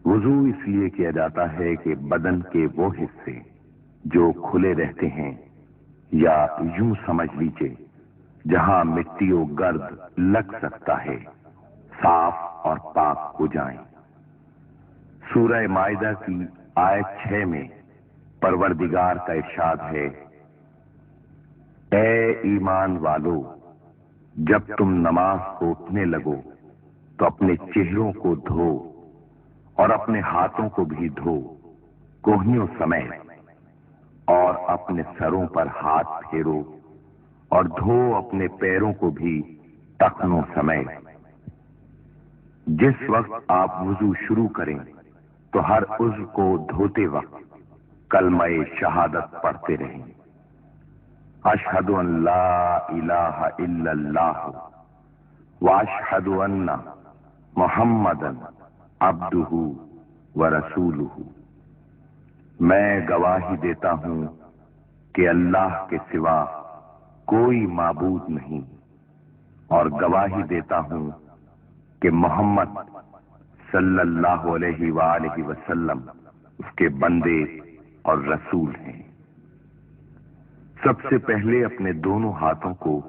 وضو اس لیے کیا جاتا ہے کہ بدن کے وہ حصے جو کھلے رہتے ہیں، یا یوں سمجھ لیجیے جہاں مٹی و گرد لگ سکتا ہے، صاف اور پاک ہو جائیں۔ سورہ مائدہ کی آیت 6 میں پروردگار کا ارشاد ہے، اے ایمان والو، جب تم نماز کو اٹھنے لگو تو اپنے چہروں کو دھو اور اپنے ہاتھوں کو بھی دھو کوہنیوں سمیت، اور اپنے سروں پر ہاتھ پھیرو اور دھو اپنے پیروں کو بھی ٹخنوں سمیت۔ جس وقت آپ وضو شروع کریں تو ہر عضو کو دھوتے وقت کلمہ شہادت پڑھتے رہیں، اشہد ان لا الہ الا اللہ واشہد ان محمدا عبدہ ورسولہ۔ میں گواہی دیتا ہوں کہ اللہ کے سوا کوئی معبود نہیں، اور گواہی دیتا ہوں کہ محمد صلی اللہ علیہ وآلہ وسلم اس کے بندے اور رسول ہیں۔ سب سے پہلے اپنے دونوں ہاتھوں کو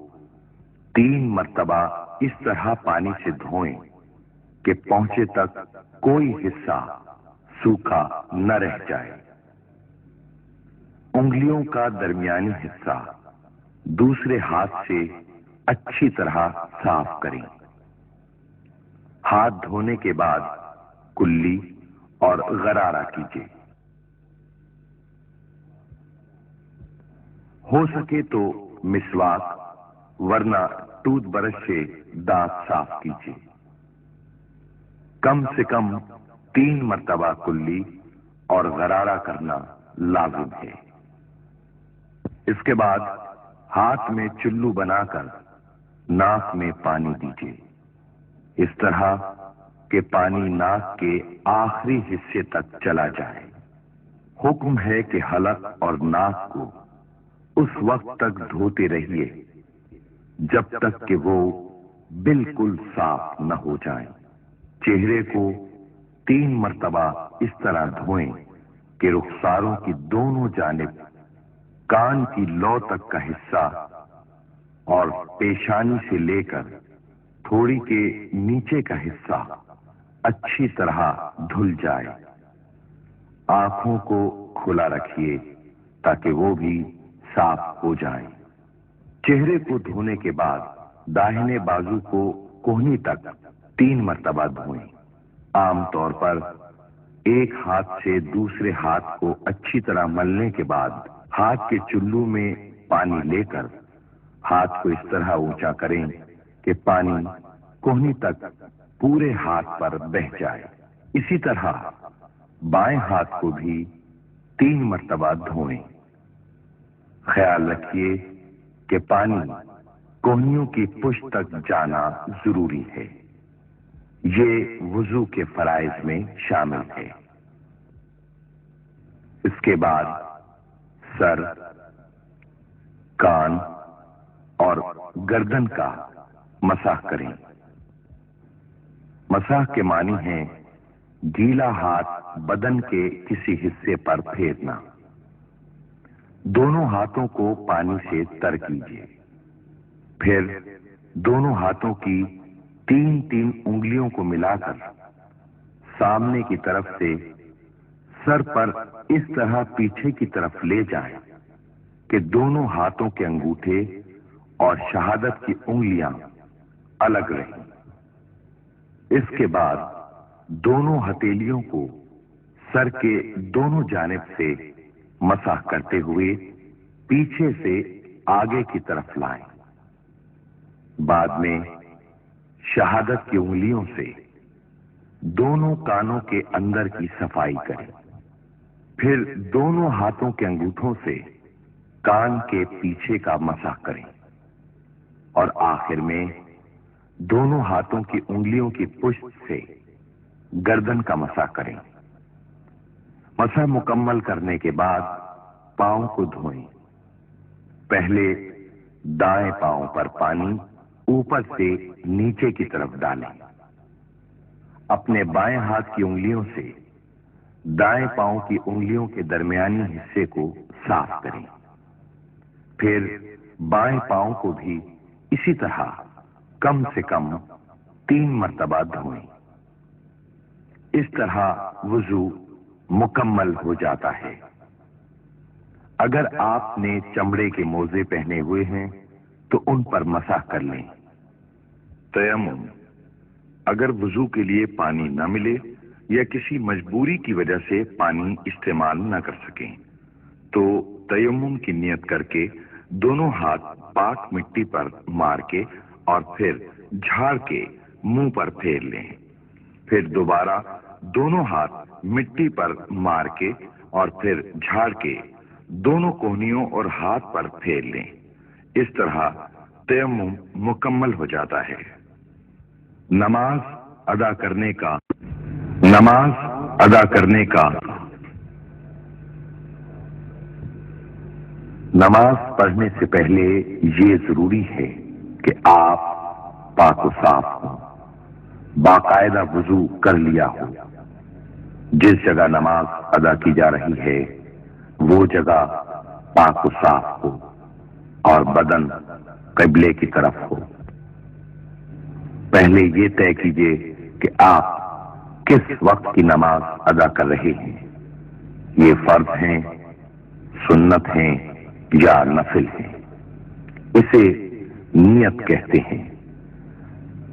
3 مرتبہ اس طرح پانی سے دھوئیں کہ پہنچے تک کوئی حصہ سوکھا نہ رہ جائے۔ انگلیوں کا درمیانی حصہ دوسرے ہاتھ سے اچھی طرح صاف کریں۔ ہاتھ دھونے کے بعد کلی اور غرارہ کیجیے۔ ہو سکے تو مسواک ورنہ ٹوتھ برش سے دانت صاف کیجیے۔ کم سے کم 3 مرتبہ کلی اور غرارہ کرنا لازم ہے۔ اس کے بعد ہاتھ میں چلو بنا کر ناک میں پانی دیجیے، اس طرح کہ پانی ناک کے آخری حصے تک چلا جائے۔ حکم ہے کہ حلق اور ناک کو اس وقت تک دھوتے رہیے جب تک کہ وہ بالکل صاف نہ ہو جائیں۔ چہرے کو 3 مرتبہ اس طرح دھوئیں کہ رخساروں کی دونوں جانب، کان کی لو تک کا حصہ اور پیشانی سے لے کر تھوڑی کے نیچے کا حصہ اچھی طرح دھل جائے۔ آنکھوں کو کھلا رکھیے تاکہ وہ بھی صاف ہو جائیں۔ چہرے کو دھونے کے بعد داہنے بازو کو کوہنی تک 3 مرتبہ دھوئیں۔ عام طور پر ایک ہاتھ سے دوسرے ہاتھ کو اچھی طرح ملنے کے بعد ہاتھ کے چلو میں پانی لے کر ہاتھ کو اس طرح اونچا کریں کہ پانی کوہنی تک پورے ہاتھ پر بہہ جائے۔ اسی طرح بائیں ہاتھ کو بھی 3 مرتبہ دھوئیں۔ خیال رکھیے کہ پانی کوہنیوں کی پشت تک جانا ضروری ہے۔ یہ وضو کے فرائض میں شامل ہے۔ اس کے بعد سر، کان اور گردن کا مسح کریں۔ مسح کے معنی ہے گیلا ہاتھ بدن کے کسی حصے پر پھیرنا۔ دونوں ہاتھوں کو پانی سے تر کیجیے، پھر دونوں ہاتھوں کی 3 انگلیوں کو ملا کر سامنے کی طرف سے سر پر اس طرح پیچھے کی طرف لے جائیں کہ دونوں ہاتھوں کے انگوٹھے اور شہادت کی انگلیاں الگ رہیں۔ اس کے بعد دونوں ہتھیلیوں کو سر کے دونوں جانب سے مسح کرتے ہوئے پیچھے سے آگے کی طرف لائیں۔ بعد میں شہادت کی انگلیوں سے دونوں کانوں کے اندر کی صفائی کریں، پھر دونوں ہاتھوں کے انگوٹھوں سے کان کے پیچھے کا مسح کریں، اور آخر میں دونوں ہاتھوں کی انگلیوں کی پشت سے گردن کا مسح کریں۔ مسح مکمل کرنے کے بعد پاؤں کو دھوئیں۔ پہلے دائیں پاؤں پر پانی اوپر سے نیچے کی طرف ڈالیں۔ اپنے بائیں ہاتھ کی انگلیوں سے دائیں پاؤں کی انگلیوں کے درمیانی حصے کو صاف کریں، پھر بائیں پاؤں کو بھی اسی طرح کم سے کم 3 مرتبہ دھوئیں۔ اس طرح وضو مکمل ہو جاتا ہے۔ اگر آپ نے چمڑے کے موزے پہنے ہوئے ہیں تو ان پر مسح کر لیں۔ تیمم، اگر وضو کے لیے پانی نہ ملے یا کسی مجبوری کی وجہ سے پانی استعمال نہ کر سکیں تو تیمم کی نیت کر کے دونوں ہاتھ پاک مٹی پر مار کے اور پھر جھاڑ کے منہ پر پھیر لیں، پھر دوبارہ دونوں ہاتھ مٹی پر مار کے اور پھر جھاڑ کے دونوں کوہنیوں اور ہاتھ پر پھیر لیں۔ اس طرح تیمم مکمل ہو جاتا ہے۔ نماز ادا کرنے کا نماز پڑھنے سے پہلے یہ ضروری ہے کہ آپ پاک و صاف ہوں، باقاعدہ وضو کر لیا ہو۔ جس جگہ نماز ادا کی جا رہی ہے وہ جگہ پاک و صاف ہو اور بدن قبلے کی طرف ہو۔ پہلے یہ طے کیجیے کہ آپ کس وقت کی نماز ادا کر رہے ہیں، یہ فرض ہیں، سنت ہیں یا نفل ہیں۔ اسے نیت کہتے ہیں۔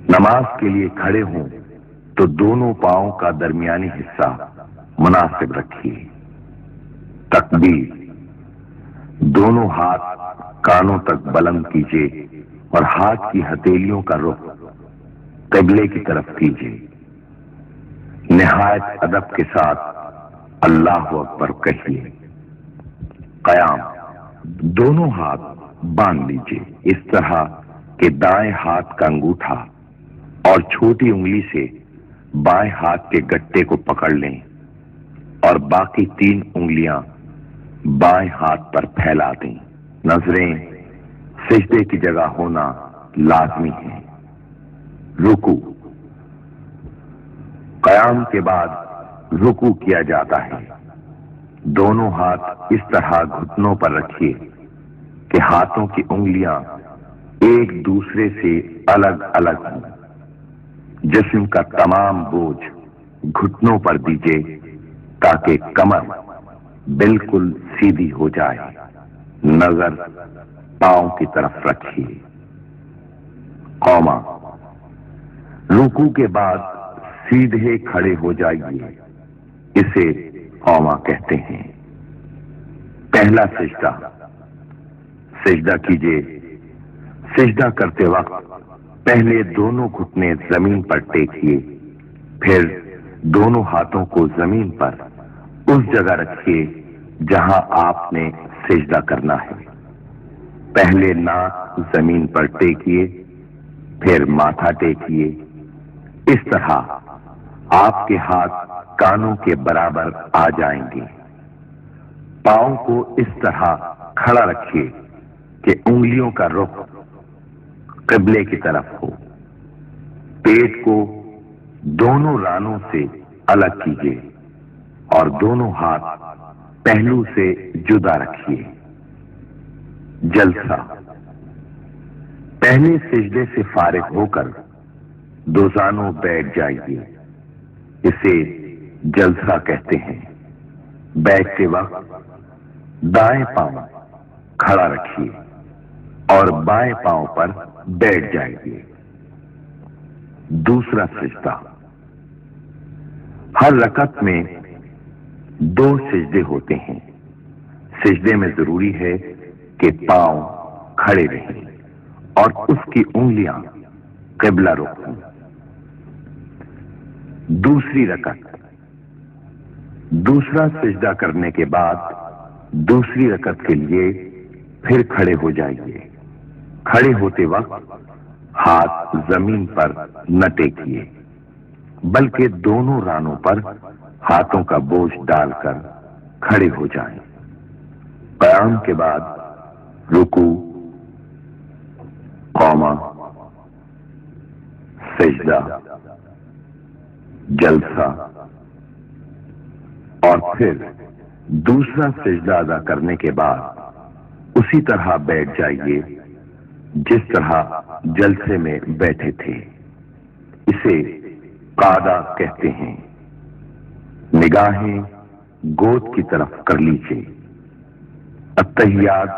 نماز کے لیے کھڑے ہوں تو دونوں پاؤں کا درمیانی حصہ مناسب رکھیے۔ تکبیر، دونوں ہاتھ کانوں تک بلند کیجیے اور ہاتھ کی ہتھیلیوں کا رخ قبلے کی طرف کیجیے۔ نہایت ادب کے ساتھ اللہ اکبر کہیے۔ قیام، دونوں ہاتھ باندھ لیجیے اس طرح کہ دائیں ہاتھ کا انگوٹھا اور چھوٹی انگلی سے بائیں ہاتھ کے گٹے کو پکڑ لیں اور باقی 3 انگلیاں بائیں ہاتھ پر پھیلا دیں۔ نظریں سجدے کی جگہ ہونا لازمی ہے۔ رکوع، قیام کے بعد رکوع کیا جاتا ہے۔ دونوں ہاتھ اس طرح گھٹنوں پر رکھیے کہ ہاتھوں کی انگلیاں ایک دوسرے سے الگ الگ ہوں۔ جسم کا تمام بوجھ گھٹنوں پر دیجیے تاکہ کمر بالکل سیدھی ہو جائے۔ نظر پاؤں کی طرف رکھیے۔ قوما، رکوع کے بعد سیدھے کھڑے ہو جائیے، اسے قوما کہتے ہیں۔ پہلا سجدہ، سجدہ کیجیے۔ سجدہ کرتے وقت پہلے دونوں گھٹنے زمین پر ٹیکیے، پھر دونوں ہاتھوں کو زمین پر اس جگہ رکھیے جہاں آپ نے سجدہ کرنا ہے۔ پہلے ناک زمین پر ٹیکیے، پھر ماتھا ٹیکیے۔ اس طرح آپ کے ہاتھ کانوں کے برابر آ جائیں گے۔ پاؤں کو اس طرح کھڑا رکھیے کہ انگلیوں کا رخ قبلے کی طرف ہو۔ پیٹ کو دونوں رانوں سے الگ کیجیے اور دونوں ہاتھ پہلو سے جدا رکھیے۔ جلسہ، پہلے سجدے سے فارغ ہو کر دوزانوں بیٹھ جائیے، اسے جلسہ کہتے ہیں۔ بیٹھتے وقت دائیں پاؤں کھڑا رکھیے اور بائیں پاؤں پر بیٹھ جائیے۔ دوسرا سجدہ، ہر رکعت میں 2 سجدے ہوتے ہیں۔ سجدے میں ضروری ہے کہ پاؤں کھڑے رہیں اور اس کی انگلیاں قبلہ رخ ہوں۔ دوسری رکعت، دوسرا سجدہ کرنے کے بعد دوسری رکعت کے لیے پھر کھڑے ہو جائیے۔ کھڑے ہوتے وقت ہاتھ زمین پر نہ ٹیکیے بلکہ دونوں رانوں پر ہاتھوں کا بوجھ ڈال کر کھڑے ہو جائیں۔ قیام کے بعد رکوع، قوما، سجدہ، جلسہ، اور پھر دوسرا سجدہ ادا کرنے کے بعد اسی طرح بیٹھ جائیے جس طرح جلسے میں بیٹھے تھے۔ اسے قعدہ کہتے ہیں۔ نگاہیں گود کی طرف کر لیجیے۔ التحیات،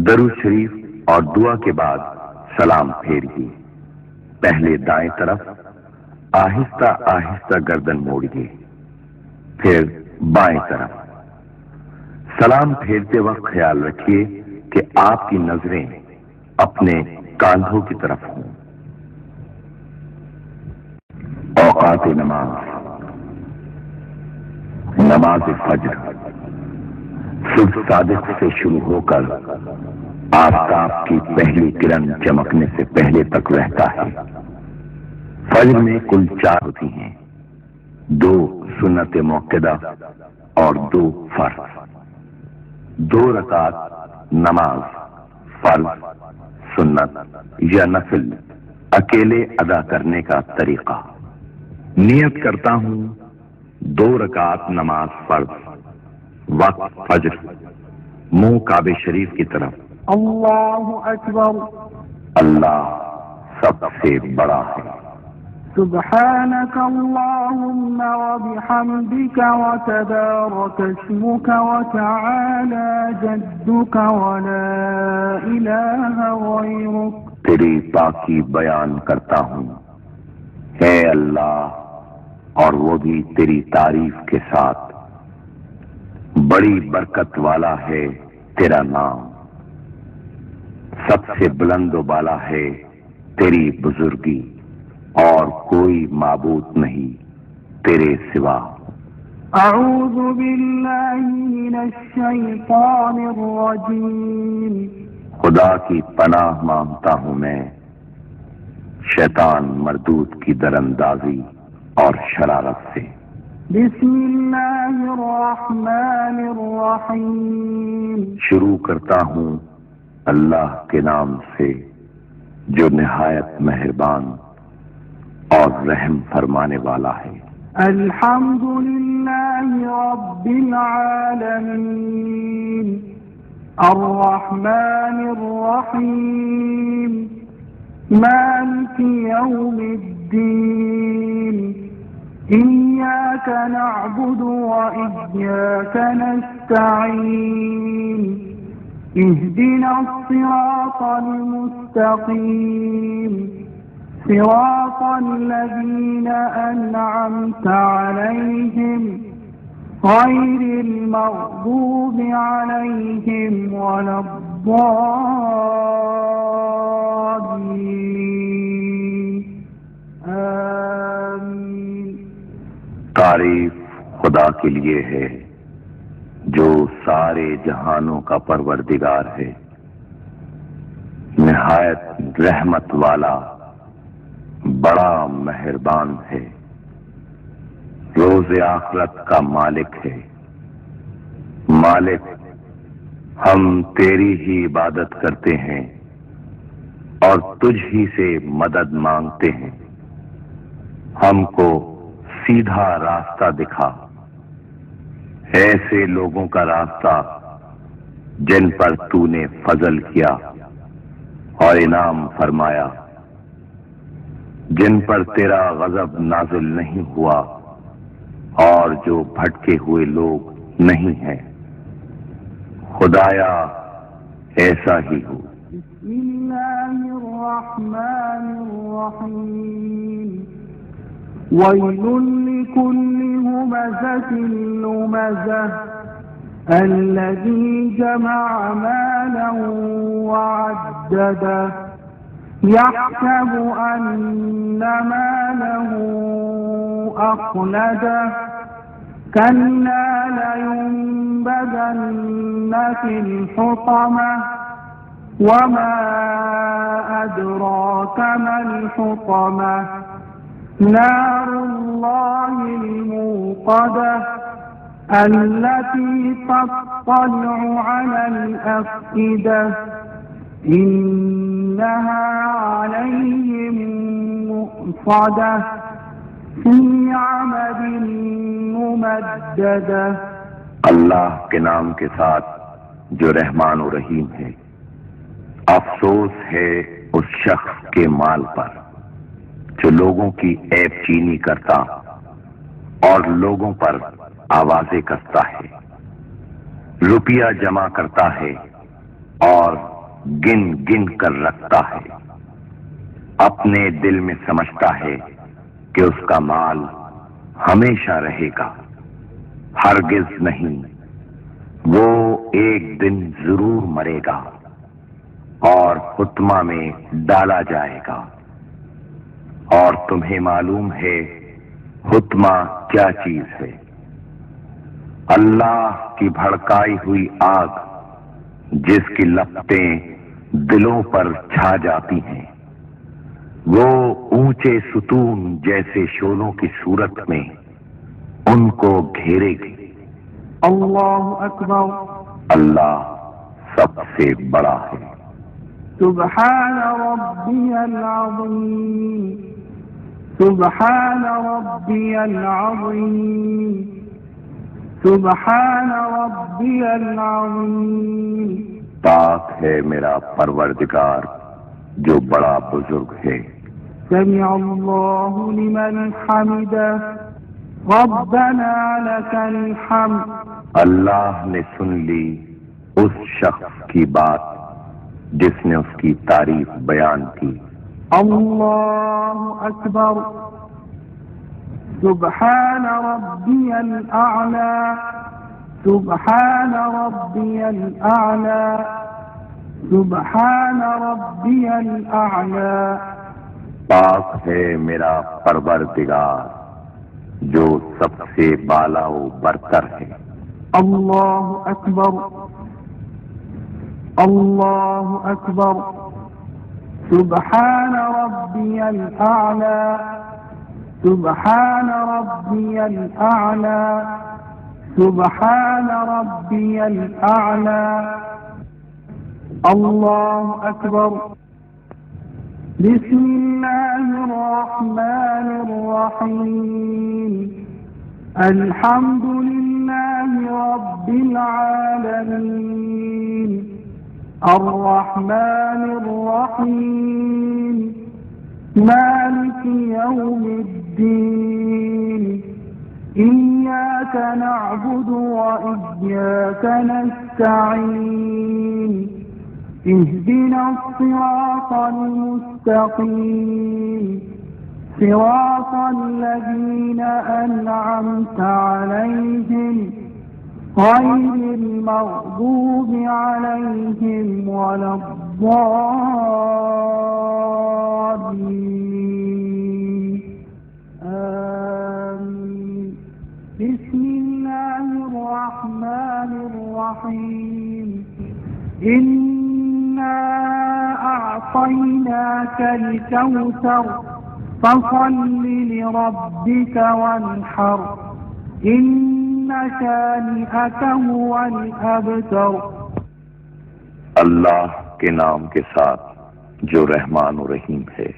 درود شریف اور دعا کے بعد سلام پھیریے۔ پہلے دائیں طرف آہستہ آہستہ گردن موڑیے، پھر بائیں طرف۔ سلام پھیرتے وقت خیال رکھیے کہ آپ کی نظریں اپنے کاندھوں کی طرف ہوں۔ اوقات نماز: نماز فجر صبح صادق سے شروع ہو کر آفتاب کی پہلی کرن چمکنے سے پہلے تک رہتا ہے۔ فجر میں کل 4 ہوتی ہیں، 2 سنت موقدہ اور 2 فرض۔ 2 رکعت نماز فرض، سنت یا نفل اکیلے ادا کرنے کا طریقہ۔ نیت کرتا ہوں 2 رکعت نماز فرض، وقت فجر، منہ کعبہ شریف کی طرف۔ اللہ اکبر۔ اللہ سب سے بڑا ہے۔ سبحانك اللهم وبحمدك وتبارك اسمك وتعالى جدك ولا إله غيرك۔ تیری پاکی بیان کرتا ہوں اے اللہ، اور وہ بھی تیری تعریف کے ساتھ۔ بڑی برکت والا ہے تیرا نام، سب سے بلند و بالا ہے تیری بزرگی، اور کوئی معبود نہیں تیرے سوا۔ اعوذ باللہ من الشیطان الرجیم۔ خدا کی پناہ مانگتا ہوں میں شیطان مردود کی دراندازی اور شرارت سے۔ بسم اللہ الرحمن الرحیم۔ شروع کرتا ہوں اللہ کے نام سے جو نہایت مہربان اور رحم فرمانے والا ہے۔ الحمد للہ رب العالمین، الرحمن الرحیم، مالک یوم الدین، ایاک نعبد وإیاک نستعین، اهدنا الصراط المستقیم، صراط الذین أنعمت علیہم غیر المغضوب علیہم ولا الضالین، آمین۔ تعریف خدا کے لیے ہے جو سارے جہانوں کا پروردگار ہے، نہایت رحمت والا، بڑا مہربان ہے، روز آخرت کا مالک ہے۔ مالک، ہم تیری ہی عبادت کرتے ہیں اور تجھ ہی سے مدد مانگتے ہیں۔ ہم کو سیدھا راستہ دکھا، ایسے لوگوں کا راستہ جن پر تو نے فضل کیا اور انعام فرمایا، جن پر تیرا غضب نازل نہیں ہوا اور جو بھٹکے ہوئے لوگ نہیں ہیں۔ خدایا ایسا ہی ہو۔ بسم اللہ الرحمن الرحیم۔ ویل لکل ہمزۃ لمزہ الذی جمع مالا وعددہ يحسب أن ماله أخلده كلا لينبذن في الحطمة وما أدراك ما الحطمة نار الله الموقدة التي تطلع على الأفئدة إنها عليهم مؤصدة في عمد ممددة ممددة اللہ کے نام کے ساتھ جو رحمان و رحیم ہے۔ افسوس ہے اس شخص کے مال پر جو لوگوں کی عیب چینی کرتا اور لوگوں پر آوازیں کستا ہے، روپیہ جمع کرتا ہے اور گن گن کر رکھتا ہے، اپنے دل میں سمجھتا ہے کہ اس کا مال ہمیشہ رہے گا۔ ہرگز نہیں، وہ ایک دن ضرور مرے گا اور حطمہ میں ڈالا جائے گا۔ اور تمہیں معلوم ہے حطمہ کیا چیز ہے؟ اللہ کی بھڑکائی ہوئی آگ جس کی لپٹیں دلوں پر چھا جاتی ہیں، وہ اونچے ستون جیسے شعلوں کی صورت میں ان کو گھیرے گی۔ اللہ اکبر۔ اللہ سب سے بڑا ہے۔ سبحان ربی العظیم، سبحان ربی العظیم، سبحان ربی العظیم۔ پاک ہے میرا پروردگار جو بڑا بزرگ ہے۔ سمع اللہ لمن حمدہ، ربنا لک الحمد۔ اللہ نے سن لی اس شخص کی بات جس نے اس کی تعریف بیان کی۔ اللہ اکبر۔ سبحان ربی الاعلی، سبحان ربی الاعلی، سبحان ربی الاعلی۔ پاک ہے میرا پروردگار جو سب سے بالا و برتر ہے۔ اللہ اکبر، اللہ اکبر۔ سبحان ربی الاعلی، سبحان ربی الاعلی، سبحان ربی الاعلی۔ اللہ اکبر۔ بسم اللہ الرحمن الرحیم۔ الحمد للہ رب العالمین، الرحمن الرحیم، مالک یوم الدین، ایاک نعبد وإیاک نستعین، اهدنا الصراط المستقیم، صراط الذین أنعمت علیہم غیر المغضوب علیہم ولا الضالین، آمین۔ بسم اللہ الرحمن الرحیم۔ إنا أعطيناك الكوثر فصل لربك وانحر إن شانئك هو الأبتر۔ اللہ کے نام کے ساتھ جو رحمان و رحیم ہے۔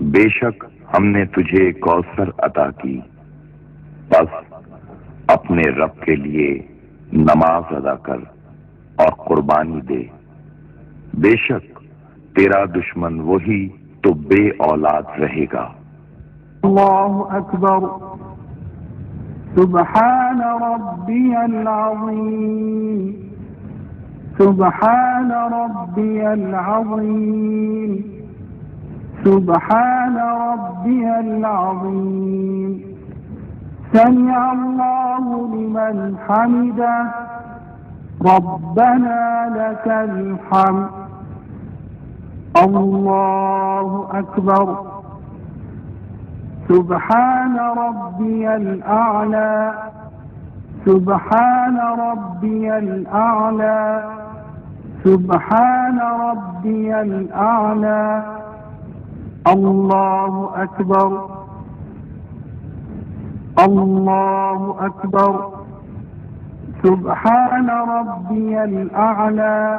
بے شک ہم نے تجھے کوثر عطا کی، بس اپنے رب کے لیے نماز ادا کر اور قربانی دے، بے شک تیرا دشمن وہی تو بے اولاد رہے گا۔ اللہ اکبر۔ سبحان ربی العظیم، سبحان ربی العظیم، سبحان ربی العظیم۔ سمع اللہ لمن حمدہ، ربنا لك الحمد۔ اللہ اکبر۔ سبحان ربی الاعلی، سبحان ربی الاعلی، سبحان ربی الاعلی۔ اللہ اکبر، اللہ اکبر۔ سبحان ربی الاعلی،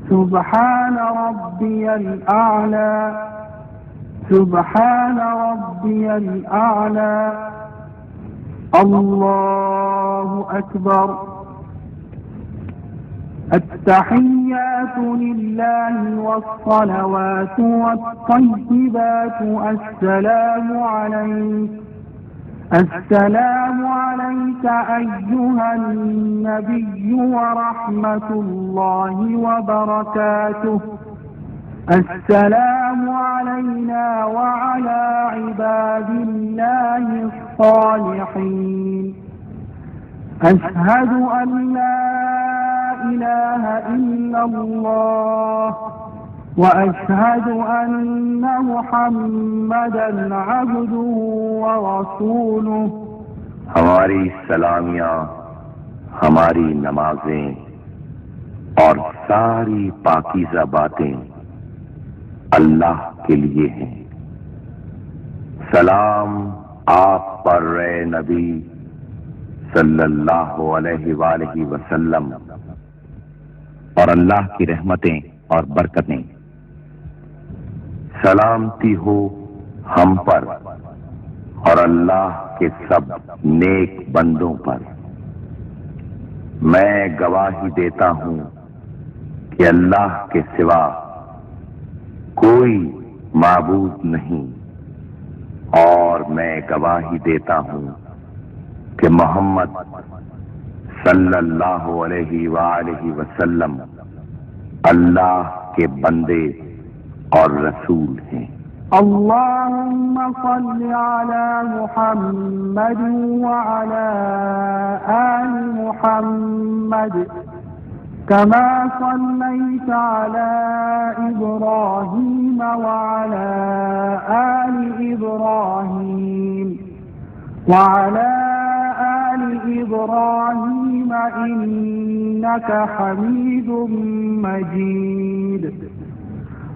سبحان ربی الاعلی، سبحان ربی الاعلی۔ الله أكبر. التحيات لله والصلوات والطيبات السلام عليك أيها النبي ورحمة الله وبركاته. السلام علينا وعلى عباد الله الصالحين. أشهد أن لا إله إلا الله وأشهد أن محمدا عبده ورسوله. ہماری سلامیاں، ہماری نمازیں اور ساری پاکیزہ باتیں اللہ کے لیے ہیں۔ سلام آپ پر اے نبی صلی اللہ علیہ وآلہ وسلم، اور اللہ کی رحمتیں اور برکتیں سلامتی ہو ہم پر اور اللہ کے سب نیک بندوں پر۔ میں گواہی دیتا ہوں کہ اللہ کے سوا کوئی معبود نہیں، اور میں گواہی دیتا ہوں کہ محمد صلی اللہ علیہ وآلہ وسلم اللہ کے بندے اور رسول ہیں۔ اللهم صل على محمد وعلى آل محمد كما صليت على إبراهيم وعلى آل إبراهيم وعلى آل إبراهيم إنك حميد مجيد.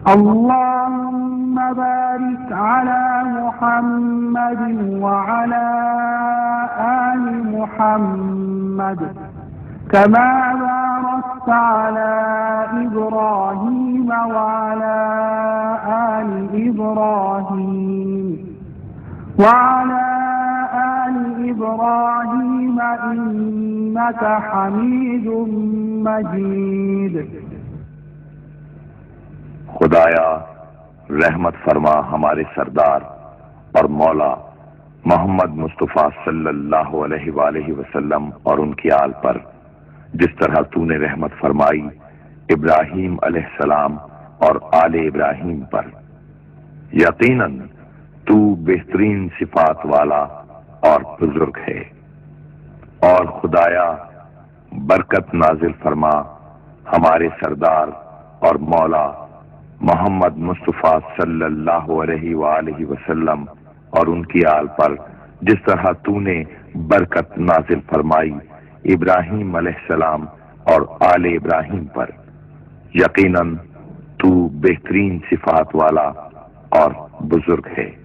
اللهم بارك على محمد وعلى آل محمد كما باركت على إبراهيم وعلى آل إبراهيم وعلى آل إبراهيم إنك حميد مجيد. خدایا رحمت فرما ہمارے سردار اور مولا محمد مصطفیٰ صلی اللہ علیہ وآلہ وسلم اور ان کی آل پر، جس طرح تو نے رحمت فرمائی ابراہیم علیہ السلام اور آل ابراہیم پر۔ یقیناً تو بہترین صفات والا اور بزرگ ہے۔ اور خدایا برکت نازل فرما ہمارے سردار اور مولا محمد مصطفیٰ صلی اللہ علیہ وآلہ وسلم اور ان کی آل پر، جس طرح تو نے برکت نازل فرمائی ابراہیم علیہ السلام اور آل ابراہیم پر۔ یقیناً تو بہترین صفات والا اور بزرگ ہے۔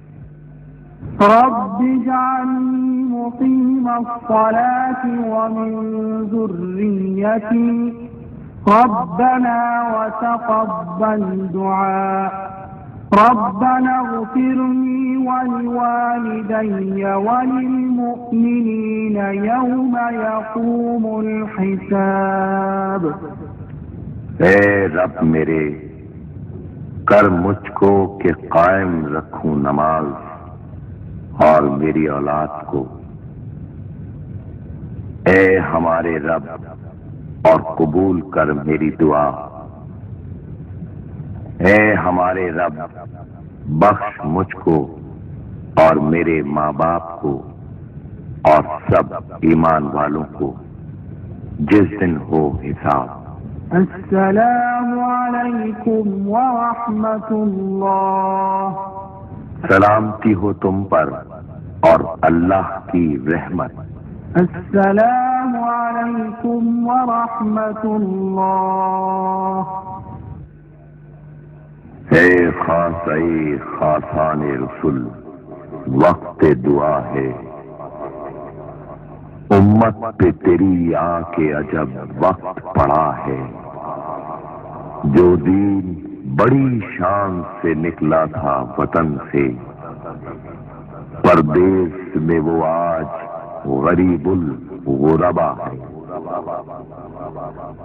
رب اجعلنی مقیم الصلاة ومن ذريتي ربنا وتقبل دعاء. ربنا اغفر لي ولوالدي وللمؤمنين يوم يقوم الحساب. اے رب میرے، کر مجھ کو کہ قائم رکھوں نماز اور میری اولاد کو۔ اے ہمارے رب، اور قبول کر میری دعا۔ اے ہمارے رب، بخش مجھ کو اور میرے ماں باپ کو اور سب ایمان والوں کو جس دن ہو حساب۔ السلام علیکم ورحمۃ اللہ. سلامتی ہو تم پر اور اللہ کی رحمت۔ السلام علیکم ورحمۃ اللہ. اے خاصان رسول، وقت دعا ہے۔ امت پہ تیری آ کے عجب وقت پڑا ہے۔ جو دین بڑی شان سے نکلا تھا وطن سے، پردیس میں وہ آج غریب الغربا ہے۔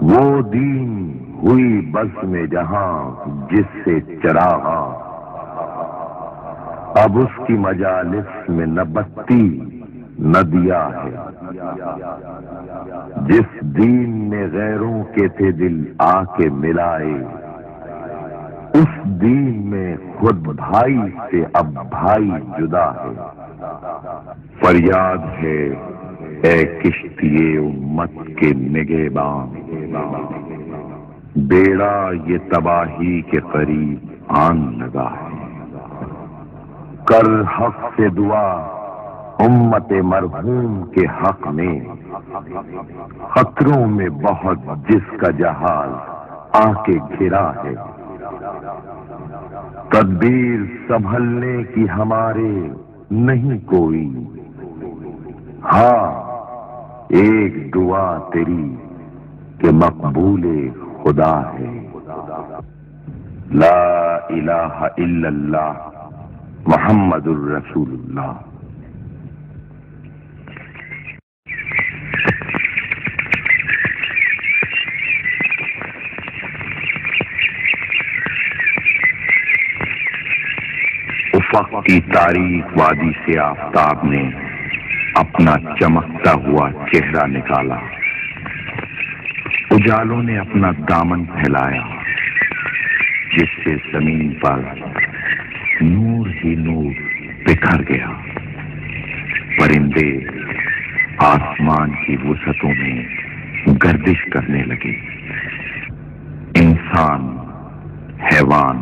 وہ دین ہوئی بزم جہاں جس سے چراغاں، اب اس کی مجالس میں نہ بتی نہ دیا ہے۔ جس دین میں غیروں کے تھے دل آ کے ملائے، اس دین میں خود بھائی سے اب بھائی جدا ہے۔ فریاد ہے اے کشتی امت کے نگہباں، بیڑا یہ تباہی کے قریب آن لگا ہے۔ کر حق سے دعا امت مرحوم کے حق میں، خطروں میں بہت جس کا جہاز آ کے گھرا ہے۔ تدبیر سنبھلنے کی ہمارے نہیں کوئی، ہاں ایک دعا تیری کہ مقبول خدا ہے۔ لا الہ الا اللہ محمد الرسول اللہ۔ افق کی تاریک وادی سے آفتاب نے اپنا چمکتا ہوا چہرہ نکالا، اجالوں نے اپنا دامن پھیلایا، جس سے زمین پر نور ہی نور بکھر گیا۔ پرندے آسمان کی وسعتوں میں گردش کرنے لگے، انسان، حیوان،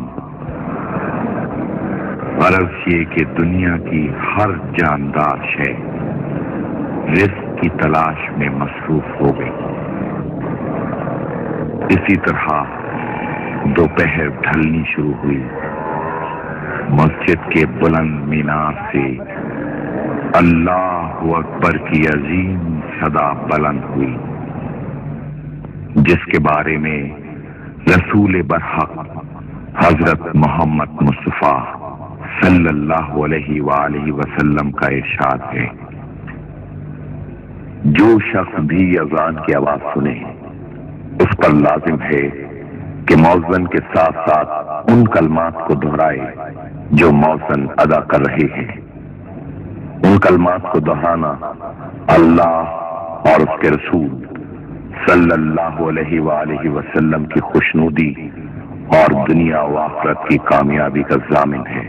غرض یہ کہ دنیا کی ہر جاندار شے رزق کی تلاش میں مصروف ہو گئی۔ اسی طرح دوپہر ڈھلنی شروع ہوئی، مسجد کے بلند مینار سے اللہ اکبر کی عظیم صدا بلند ہوئی، جس کے بارے میں رسول برحق حضرت محمد مصطفیٰ صلی اللہ علیہ وآلہ وسلم کا ارشاد ہے، جو شخص بھی اذان کی آواز سنے اس پر لازم ہے کہ مؤذن کے ساتھ ساتھ ان کلمات کو دہرائے جو مؤذن ادا کر رہے ہیں۔ ان کلمات کو دہرانا اللہ اور اس کے رسول صلی اللہ علیہ وآلہ وسلم کی خوشنودی اور دنیا و آخرت کی کامیابی کا ضامن ہے۔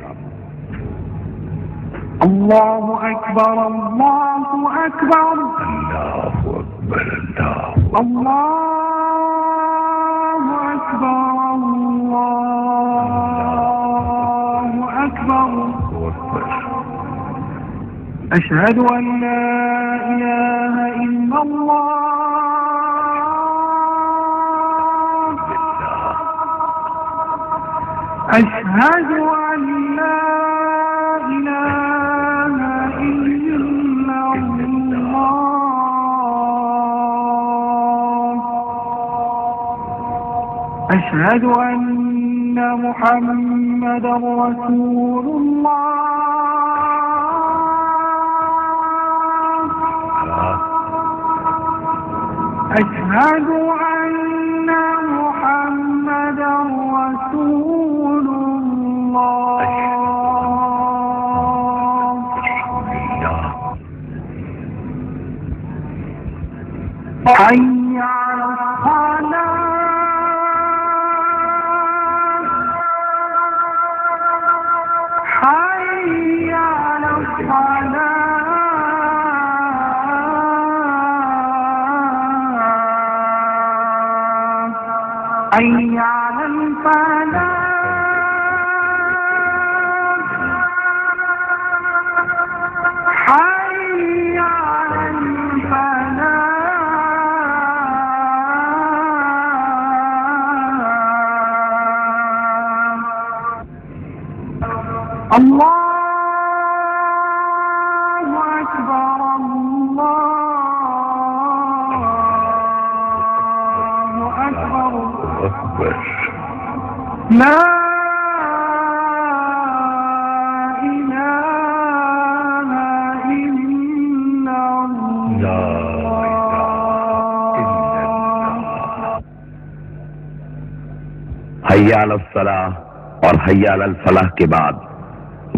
اللہ اکبر اللہ اکبر اللہ اکبر اللہ اللہ اکبر اللہ اکبر اشہد ان لا الہ الا اللہ اشہد ان لا أشهد أن محمدا رسول الله أشهد أن محمدا رسول الله حي على الصلاة حي على الصلاة حي على الفلاح حي على الفلاح الله أكبر الله أكبر لا إله إلا الله لا حی علی الصلاح اور حی علی الفلاح کے بعد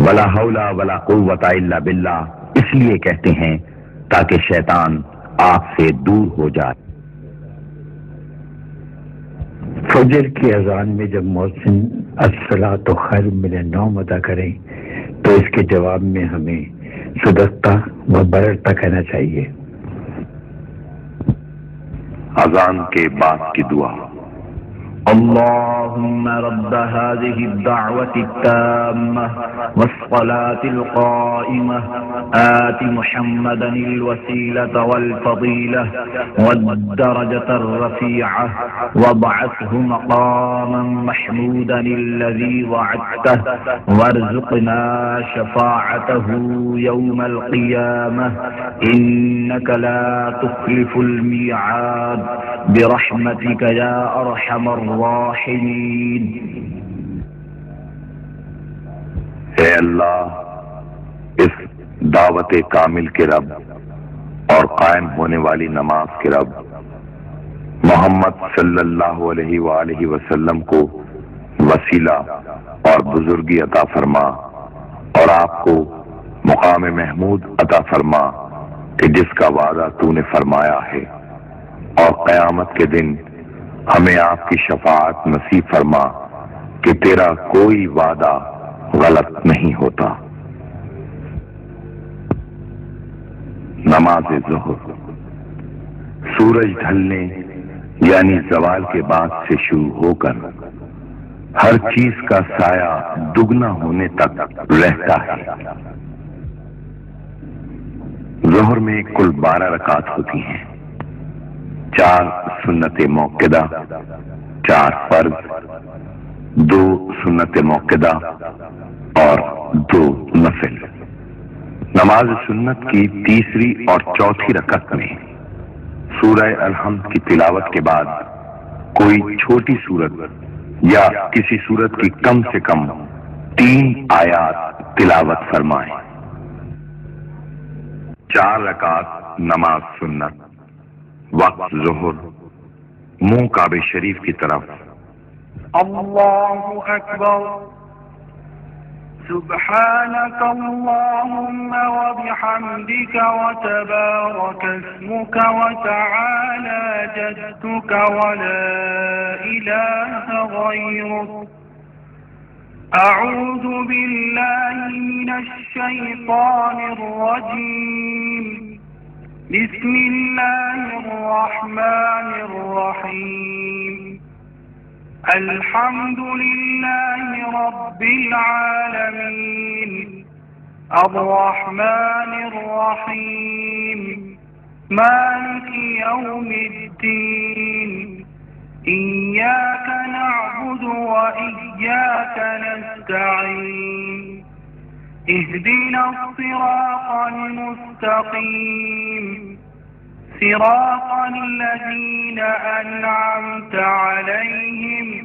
ولا حول ولا قوت الا باللہ اس لیے کہتے ہیں تاکہ شیطان آپ سے دور ہو جائے۔ فجر کی اذان میں جب مؤذن الصلاۃ خیر من النوم ادا کریں تو اس کے جواب میں ہمیں صدقتا و بررتا کہنا چاہیے۔ اذان کے بعد کی دعا۔ اللهم رب هذه الدعوة التامة والصلاة القائمة آت محمدا الوسيلة والفضيلة والدرجة الرفيعة وابعثه مقاما محمودا الذي وعدته وارزقنا شفاعته يوم القيامة إنك لا تخلف الميعاد برحمتك يا أرحم الراحمین۔ اے اللہ اس دعوت کامل کے رب اور قائم ہونے والی نماز کے رب محمد صلی اللہ علیہ وآلہ وسلم کو وسیلہ اور بزرگی عطا فرما اور آپ کو مقام محمود عطا فرما کہ جس کا وعدہ تو نے فرمایا ہے، اور قیامت کے دن ہمیں آپ کی شفاعت نصیب فرما کہ تیرا کوئی وعدہ غلط نہیں ہوتا۔ نماز ظہر سورج ڈھلنے یعنی زوال کے بعد سے شروع ہو کر ہر چیز کا سایہ دگنا ہونے تک رہتا ہے۔ ظہر میں کل 12 رکعت ہوتی ہیں، 4 سنت موقدہ، 4 فرض، 2 سنت موقدہ اور 2 نفل۔ نماز سنت کی تیسری اور چوتھی رکعت میں سورہ الحمد کی تلاوت کے بعد کوئی چھوٹی سورت یا کسی سورت کی کم سے کم 3 آیات تلاوت فرمائیں۔ 4 رکعت نماز سنت، وقت ظہر، منہ کعبہ شریف کی طرف۔ اللہ اکبر سبحانك اللهم وبحمدك وتبارك اسمك وتعالى جدك ولا إله غيرك أعوذ بالله من الشيطان الرجيم بسم الله الرحمن الرحيم الحمد لله رب العالمين الرحمن الرحيم مالك يوم الدين إياك نعبد وإياك نستعين اهدنا الصراط المستقيم صراط الذين أنعمت عليهم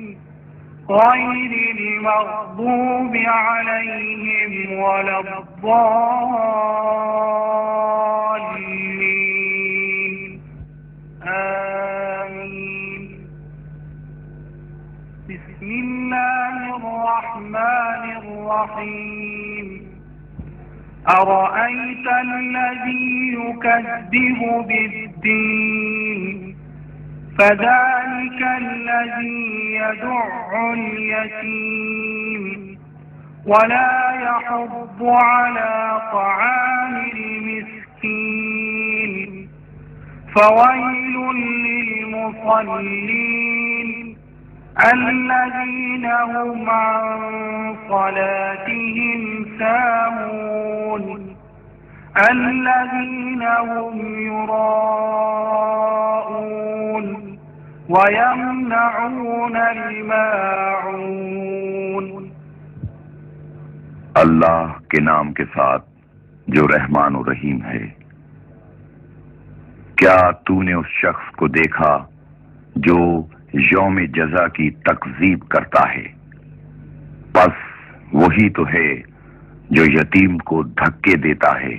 غير المغضوب عليهم ولا الضالين آمين بسم الله الرحمن الرحيم أرأيت الذي يكذب بالدين فذلك الذي يدع اليتيم ولا يحض على طعام المسكين فويل للمصلين الذين هم عن صلاتهم ساهون الذين هم يراءون ويمنعون الماعون۔ اللہ کے نام کے ساتھ جو رحمان و رحیم ہے۔ کیا تو نے اس شخص کو دیکھا جو یوم جزا کی تکذیب کرتا ہے؟ بس وہی تو ہے جو یتیم کو دھکے دیتا ہے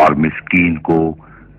اور مسکین کو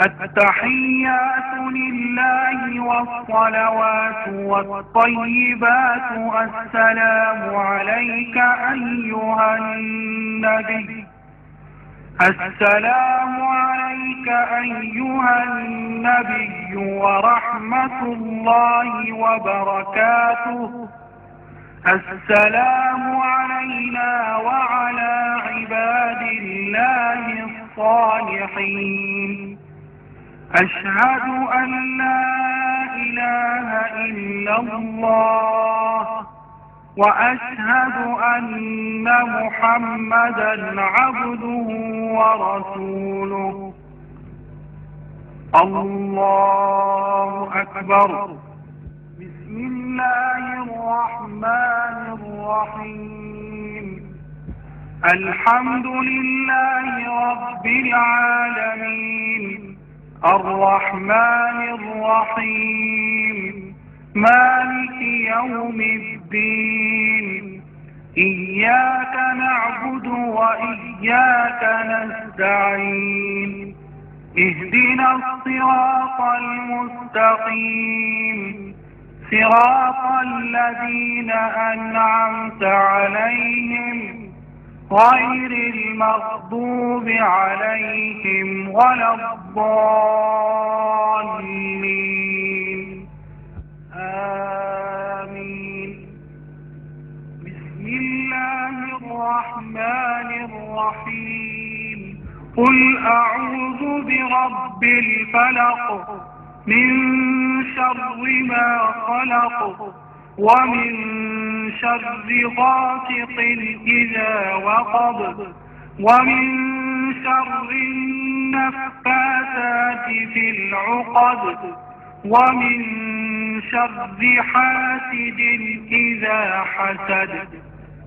التحيات لله والصلوات والطيبات السلام عليك أيها النبي. السلام عليك أيها النبي ورحمة الله وبركاته. السلام علينا وعلى عباد الله الصالحين. أشهد أن لا إله إلا الله وأشهد أن محمدا عبده ورسوله. الله أكبر. بسم الله الرحمن الحمد لله رب العالمين الرحمن الرحيم مالك يوم الدين إياك نعبد وإياك نستعين اهدنا الصراط المستقيم صراط الذين أنعمت عليهم غير المغضوب عليهم ولا الضالين آمين. بسم الله الرحمن الرحيم قل أعوذ برب الفلق من شر ما خلق ومن شر غاسق إذا وقب ومن شر النفاثات في العقد ومن شر حاسد إذا حسد.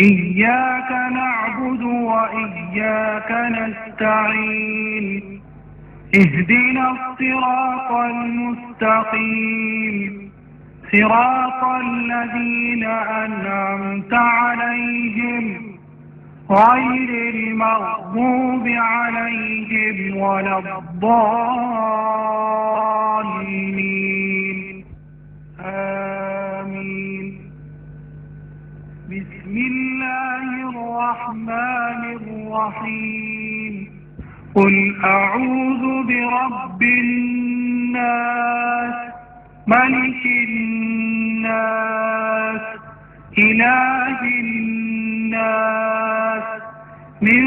إياك نعبد وإياك نستعين اهدنا الصراط المستقيم صراط الذين أنعمت عليهم غير المغضوب عليهم ولا الضالين آمين. بسم الله الرحمن الرحيم قل أعوذ برب الناس ملك الناس إله الناس من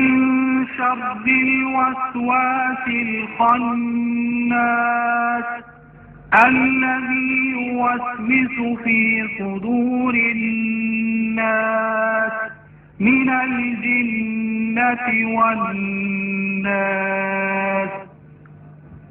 شر الوسواس الخناس الذي يوسوس في صدور الناس من الجنة والناس.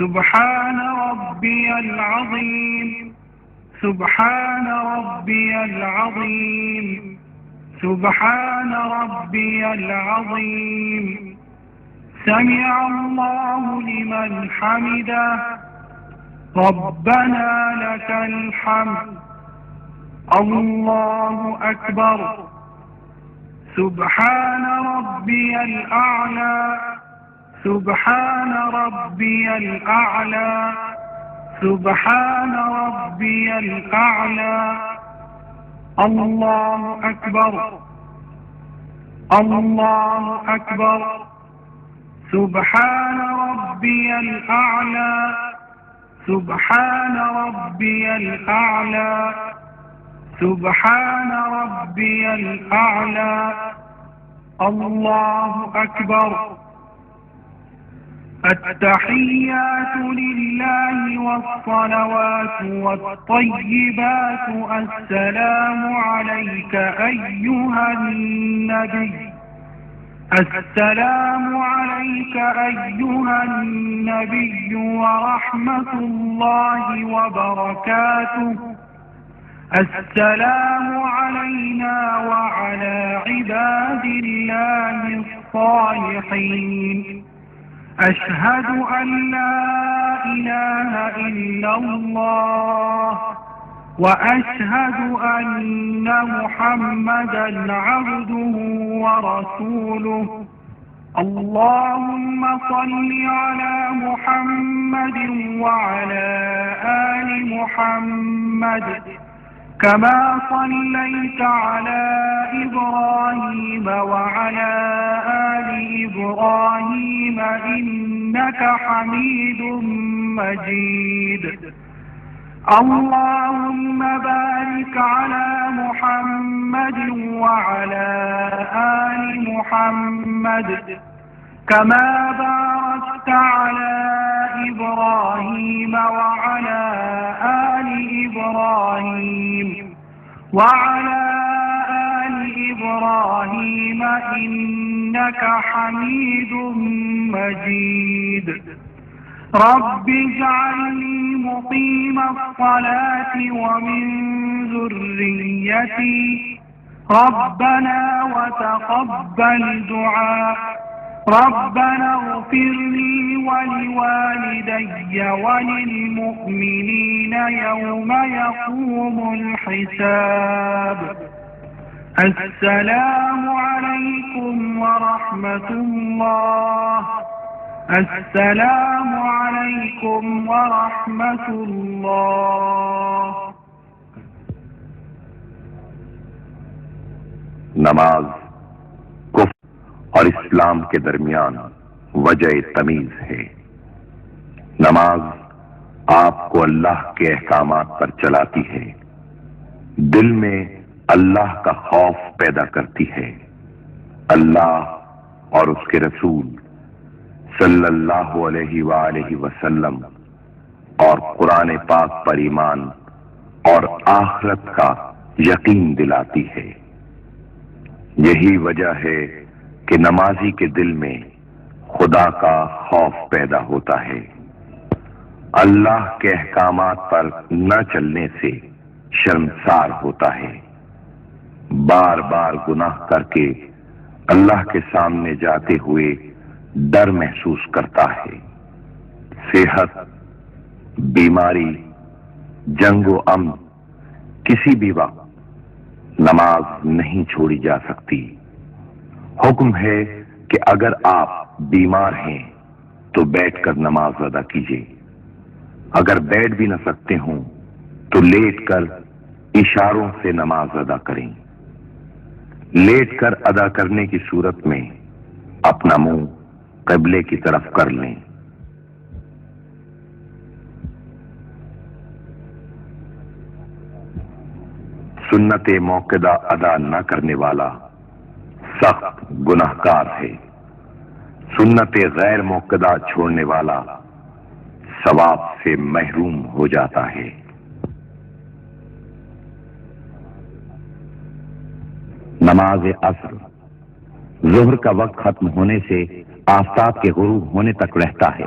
سبحان ربي العظيم سبحان ربي العظيم سبحان ربي العظيم سمع الله لمن حمده ربنا لك الحمد الله أكبر سبحان ربي الأعلى سبحان ربي الأعلى سبحان ربي الأعلى الله أكبر الله أكبر سبحان ربي الأعلى سبحان ربي الأعلى سبحان ربي الأعلى الله أكبر التحيات لله والصلوات والطيبات السلام عليك أيها النبي السلام عليك أيها النبي ورحمة الله وبركاته السلام علينا وعلى عباد الله الصالحين أشهد أن لا إله إلا الله وأشهد أن محمدا عبده ورسوله اللهم صل على محمد وعلى آل محمد كما صليت على إبراهيم وعلى آل إبراهيم إنك حميد مجيد اللهم بارك على محمد وعلى آل محمد كما باركت على إبراهيم وعلى آل إبراهيم وعلى آل إبراهيم إنك حميد مجيد رب اجعلني مقيم الصلاة ومن ذريتي ربنا وتقبل دعاء ربنا اغفر لي ولوالدي وللمؤمنين يوم يقوم الحساب السلام عليكم ورحمة الله السلام عليكم ورحمة الله نماز کفر اور اسلام کے درمیان وجہ تمیز ہے۔ نماز آپ کو اللہ کے احکامات پر چلاتی ہے، دل میں اللہ کا خوف پیدا کرتی ہے، اللہ اور اس کے رسول صلی اللہ علیہ وآلہ وسلم اور قرآن پاک پر ایمان اور آخرت کا یقین دلاتی ہے۔ یہی وجہ ہے کہ نمازی کے دل میں خدا کا خوف پیدا ہوتا ہے۔ اللہ کے احکامات پر نہ چلنے سے شرمسار ہوتا ہے، بار بار گناہ کر کے اللہ کے سامنے جاتے ہوئے ڈر محسوس کرتا ہے۔ صحت، بیماری، جنگ و امن، کسی بھی وقت نماز نہیں چھوڑی جا سکتی۔ حکم ہے کہ اگر آپ بیمار ہیں تو بیٹھ کر نماز ادا کیجیے، اگر بیٹھ بھی نہ سکتے ہوں تو لیٹ کر اشاروں سے نماز ادا کریں۔ لیٹ کر ادا کرنے کی صورت میں اپنا منہ قبلے کی طرف کر لیں۔ سنت موقدہ ادا نہ کرنے والا سخت گناہگار ہے۔ سنت غیر موقدہ چھوڑنے والا ثواب سے محروم ہو جاتا ہے۔ نماز عصر ظہر کا وقت ختم ہونے سے آفتاب کے غروب ہونے تک رہتا ہے۔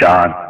4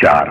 4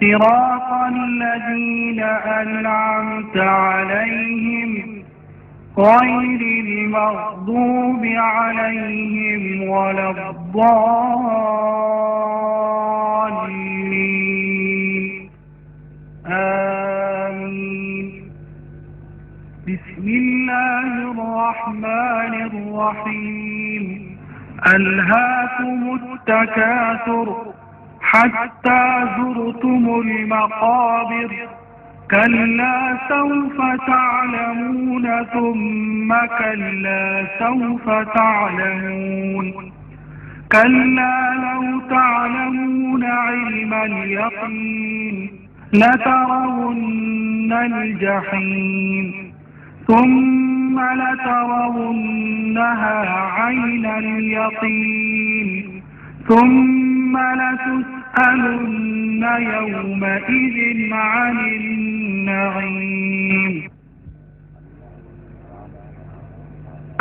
صراط الذين أنعمت عليهم غير المغضوب عليهم ولا الضالين آمين بسم الله الرحمن الرحيم ألهاكم التكاثر حتى زرتم المقابر كلا سوف تعلمون ثم كلا سوف تعلمون كلا لو تعلمون علم اليقين لترون الجحيم ثم لترونها عين اليقين ثم لتسألن يومئذ عن النعيم।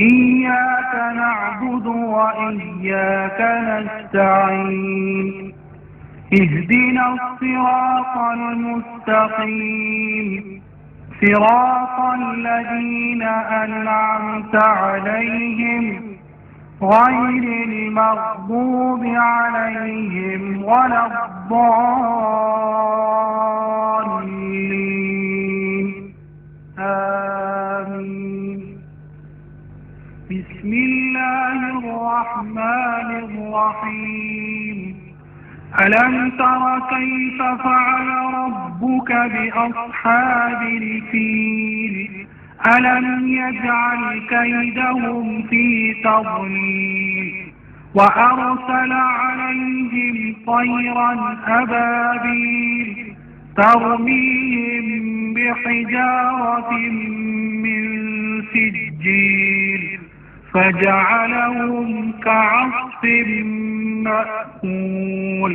إياك نعبد وإياك نستعين اهدنا الصراط المستقيم صراط الذين أنعمت عليهم غير المغضوب عليهم ولا الضالين آمين. بسم الله الرحمن الرحيم. ألم تر كيف فعل ربك بأصحاب الفيل ألم يجعل كيدهم في تضليل وأرسل عليهم طيرا أبابيل ترميهم بحجارة من سجيل فجعلهم كعصف مأكول.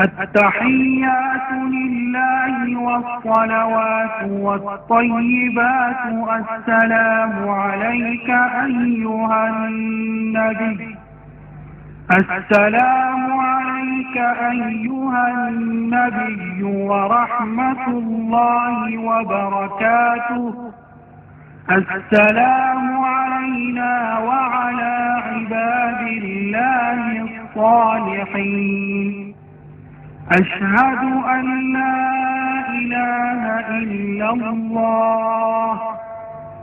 التحيات لله والصلوات والطيبات السلام عليك أيها النبي. السلام عليك أيها النبي ورحمة الله وبركاته. السلام علينا وعلى عباد الله الصالحين. أشهد أن لا إله إلا الله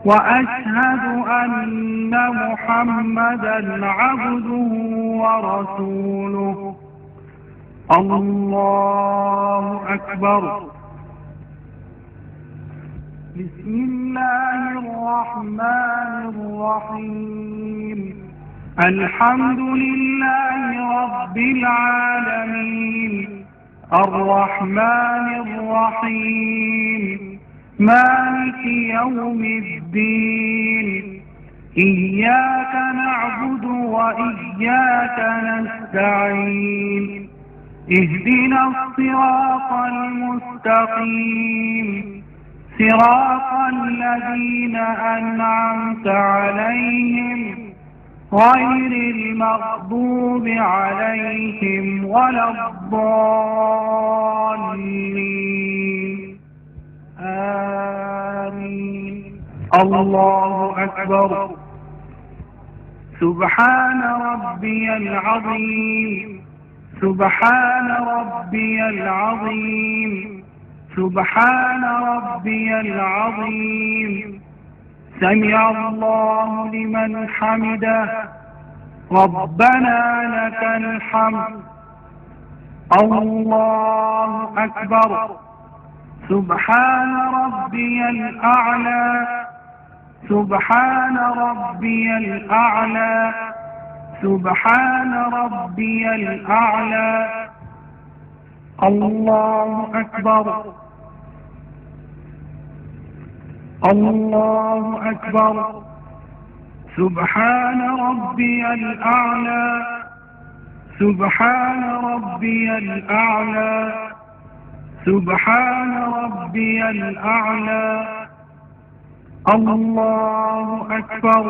وأشهد أن محمدا عبده ورسوله. الله أكبر. بسم الله الرحمن الرحيم. الحمد لله رب العالمين الرحمن الرحيم مالك يوم الدين. إياك نعبد وإياك نستعين. اهدنا الصراط المستقيم صراط الذين أنعمت عليهم غير المغضوب عليهم ولا الضالين آمين. الله أكبر. سبحان ربي العظيم. سبحان ربي العظيم. سبحان ربي العظيم. سمع الله لمن حمده ربنا لك الحمد. الله أكبر. سبحان ربي الأعلى. سبحان ربي الأعلى سبحان ربي الأعلى الله أكبر الله أكبر سبحان ربي الأعلى سبحان ربي الأعلى سبحان ربي الأعلى الله أكبر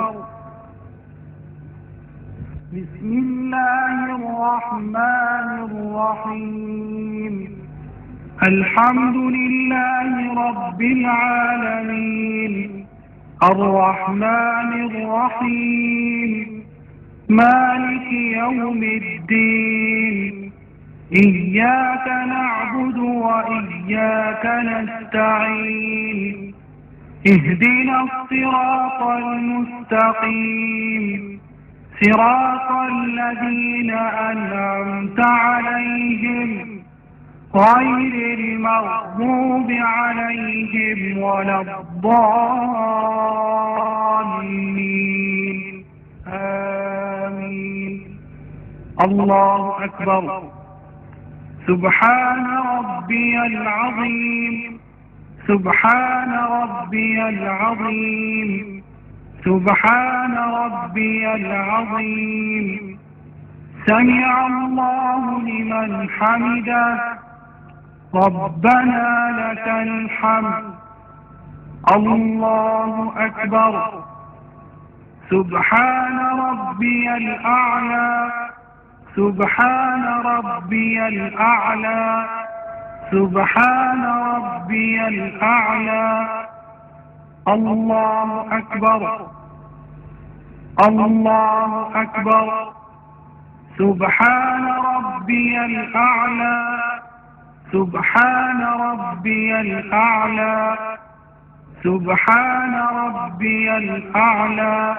بسم الله الرحمن الرحيم الحمد لله رب العالمين الرحمن الرحيم مالك يوم الدين إياك نعبد وإياك نستعين اهدنا الصراط المستقيم صراط الذين أنعمت عليهم غير المغضوب عليهم ولا الضالين آمين الله أكبر سبحان ربي العظيم سبحان ربي العظيم سبحان ربي العظيم سمع الله لمن حمده ربنا لك الحمد الله أكبر سبحان ربي الأعلى سبحان ربي الأعلى سبحان ربي الأعلى الله أكبر الله أكبر سبحان ربي الأعلى سبحان ربي الأعلى سبحان ربي الأعلى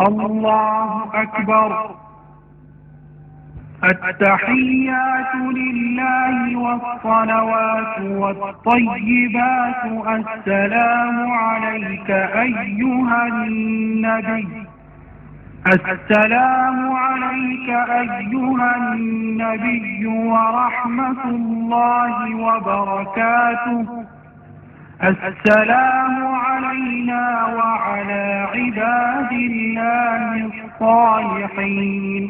الله أكبر التحيات لله والصلوات والطيبات السلام عليك أيها النبي السلام عليك أيها النبي ورحمة الله وبركاته السلام علينا وعلى عباد الله الصالحين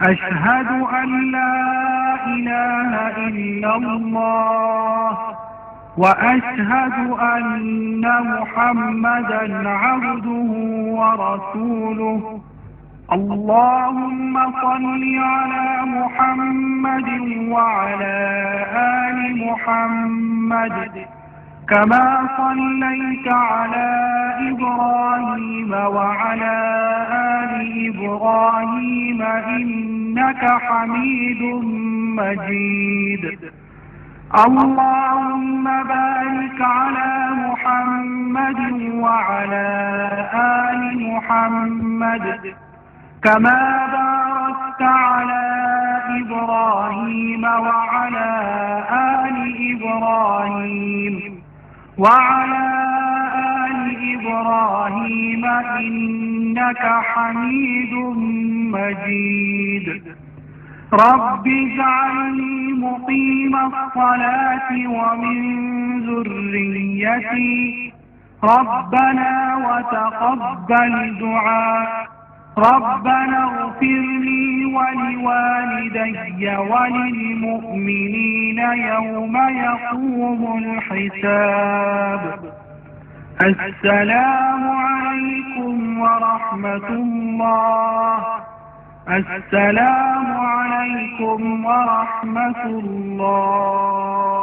أشهد أن لا إله إلا الله وأشهد أن محمدا عبده ورسوله اللهم صل على محمد وعلى آل محمد كما صليت على إبراهيم وعلى آل إبراهيم إنك حميد مجيد اللهم بارك على محمد وعلى آل محمد كما باركت على إبراهيم وعلى آل إبراهيم وعلى آل إبراهيم إنك حميد مجيد رب اجعلني مقيم الصلاة ومن ذريتي ربنا وتقبل دعاء ربنا اغفر لي ولوالدي وللمؤمنين يوم يقوم الحساب السلام عليكم ورحمة الله السلام عليكم ورحمة الله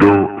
2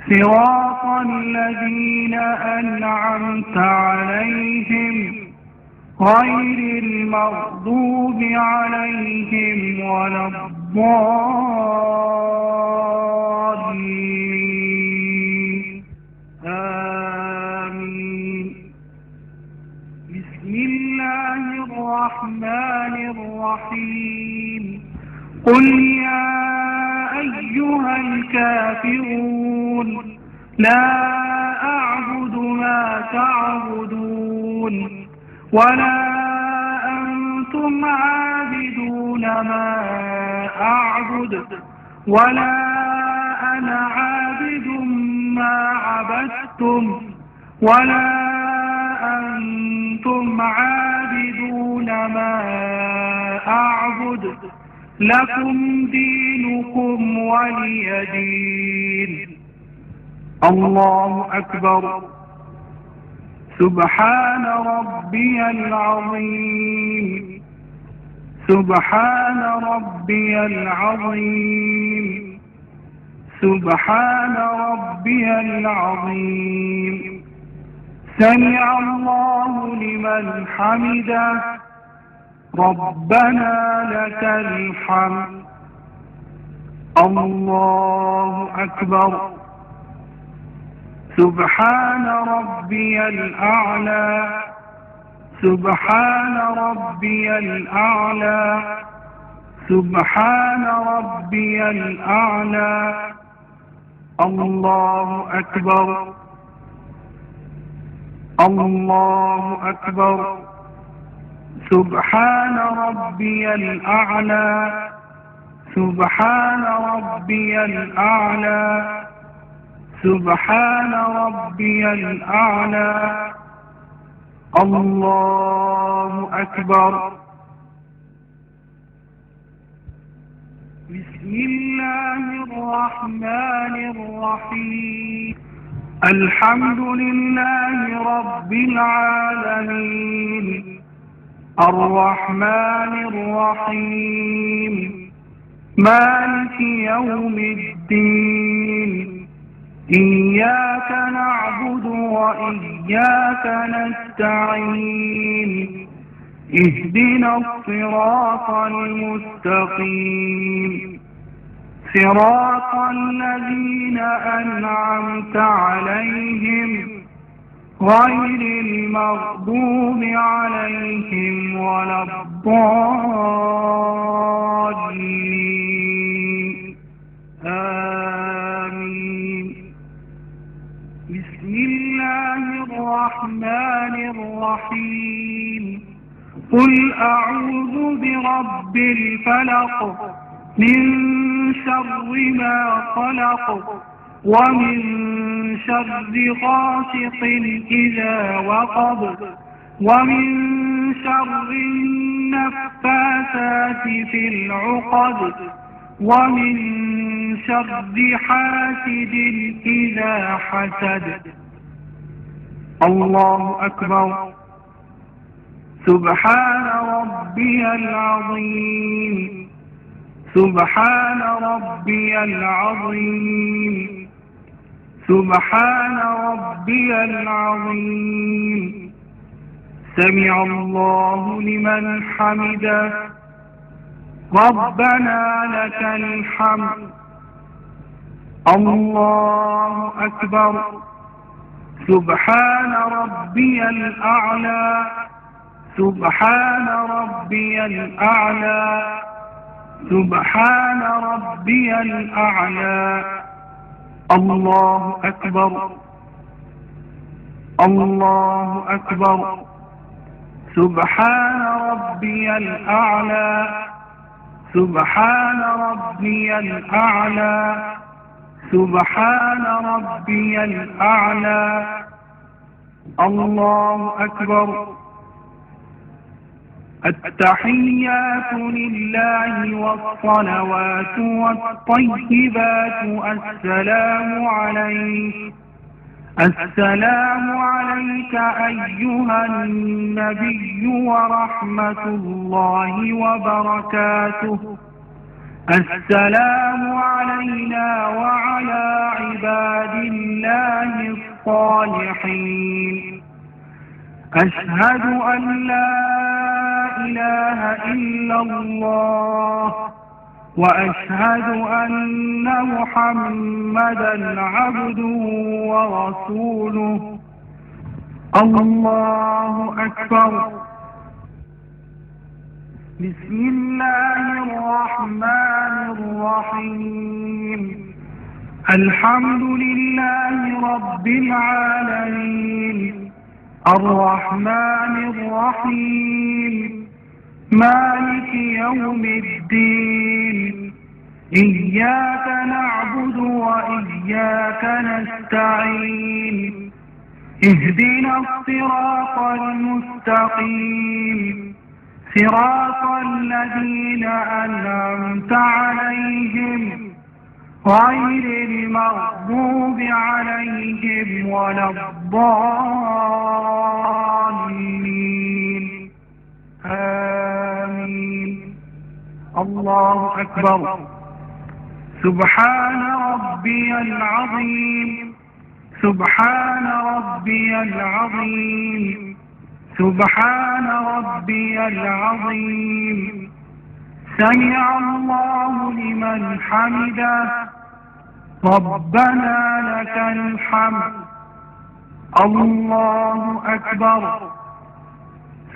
صراط الذين أنعمت عليهم غير المغضوب عليهم ولا الضالين آمين بسم الله الرحمن الرحيم قل يا أيها الكافرون لا أعبد ما تعبدون ولا أنتم عابدون ما أعبد ولا أنا عابد ما عبدتم ولا أنتم عابدون ما أعبد لكم دينكم ولي دين. الله أكبر. سبحان ربي العظيم. سبحان ربي العظيم. سبحان ربي العظيم. سمع الله لمن حمده. ربنا لك الحمد. الله أكبر. سبحان ربي الأعلى. سبحان ربي الأعلى. سبحان ربي الأعلى. الله أكبر. الله أكبر. سبحان ربي الأعلى. سبحان ربي الأعلى. سبحان ربي الأعلى. الله أكبر. بسم الله الرحمن الرحيم. الحمد لله رب العالمين. الرحمن الرحيم. مالك يوم الدين. إياك نعبد وإياك نستعين. اهدنا الصراط المستقيم. صراط الذين أنعمت عليهم غير المغضوب عليهم ولا الضالين آمين. بسم الله الرحمن الرحيم. قل أعوذ برب الفلق من شر ما خلق ومن شر غاسق إذا وقب ومن شر النفاثات في العقد ومن شر حاسد إذا حسد. الله أكبر. سبحان ربي العظيم. سبحان ربي العظيم. سبحان ربي العظيم. سمع الله لمن حمده. ربنا لك الحمد. الله أكبر. سبحان ربي الأعلى. سبحان ربي الأعلى. سبحان ربي الأعلى. الله أكبر. الله أكبر. سبحان ربي الأعلى. سبحان ربي الأعلى. سبحان ربي الأعلى. الله أكبر. التحيات لله والصلوات والطيبات السلام عليك. السلام عليك أيها النبي ورحمة الله وبركاته. السلام علينا وعلى عباد الله الصالحين. أشهد أن لا إله إلا الله وأشهد أن محمدا عبده ورسوله. الله أكبر. بسم الله الرحمن الرحيم. الحمد لله رب العالمين. الرحمن الرحيم. مالك يوم الدين. إياك نعبد وإياك نستعين. اهدنا الصراط المستقيم. صراط الذين أنعمت عليهم غير المغضوب عليهم ولا الضالين. آمين. الله أكبر. سبحان ربي العظيم. سبحان ربي العظيم. سبحان ربي العظيم. سمع الله لمن حمده. ربنا لك الحمد. الله أكبر.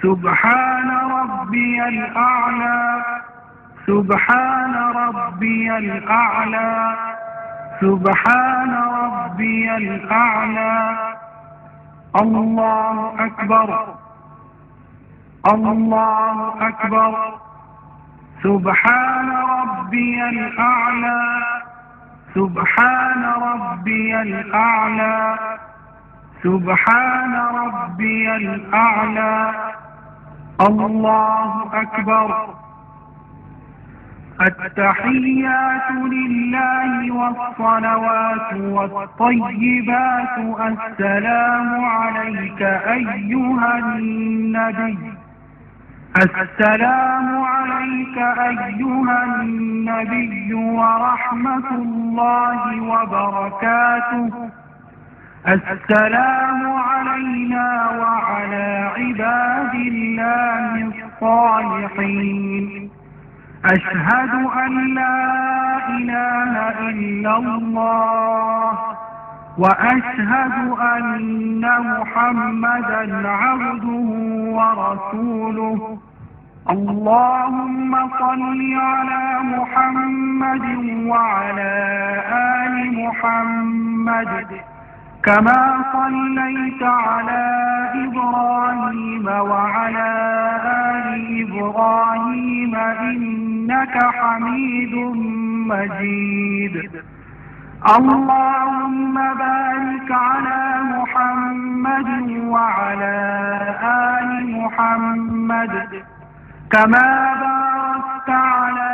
سبحان ربي الأعلى. سبحان ربي الأعلى. سبحان ربي الأعلى. الله أكبر. الله أكبر. سبحان ربي الأعلى. سبحان ربي الأعلى. سبحان ربي الأعلى. الله أكبر. التحيات لله والصلوات والطيبات السلام عليك أيها النبي. السلام عليك أيها النبي ورحمة الله وبركاته. السلام علينا وعلى عباد الله الصالحين. أشهد أن لا إله إلا الله وأشهد أن محمدا عبده ورسوله. اللهم صل على محمد وعلى آل محمد كما صليت على إبراهيم وعلى آل إبراهيم إنك حميد مجيد. اللهم بارك على محمد وعلى آل محمد كما باركت على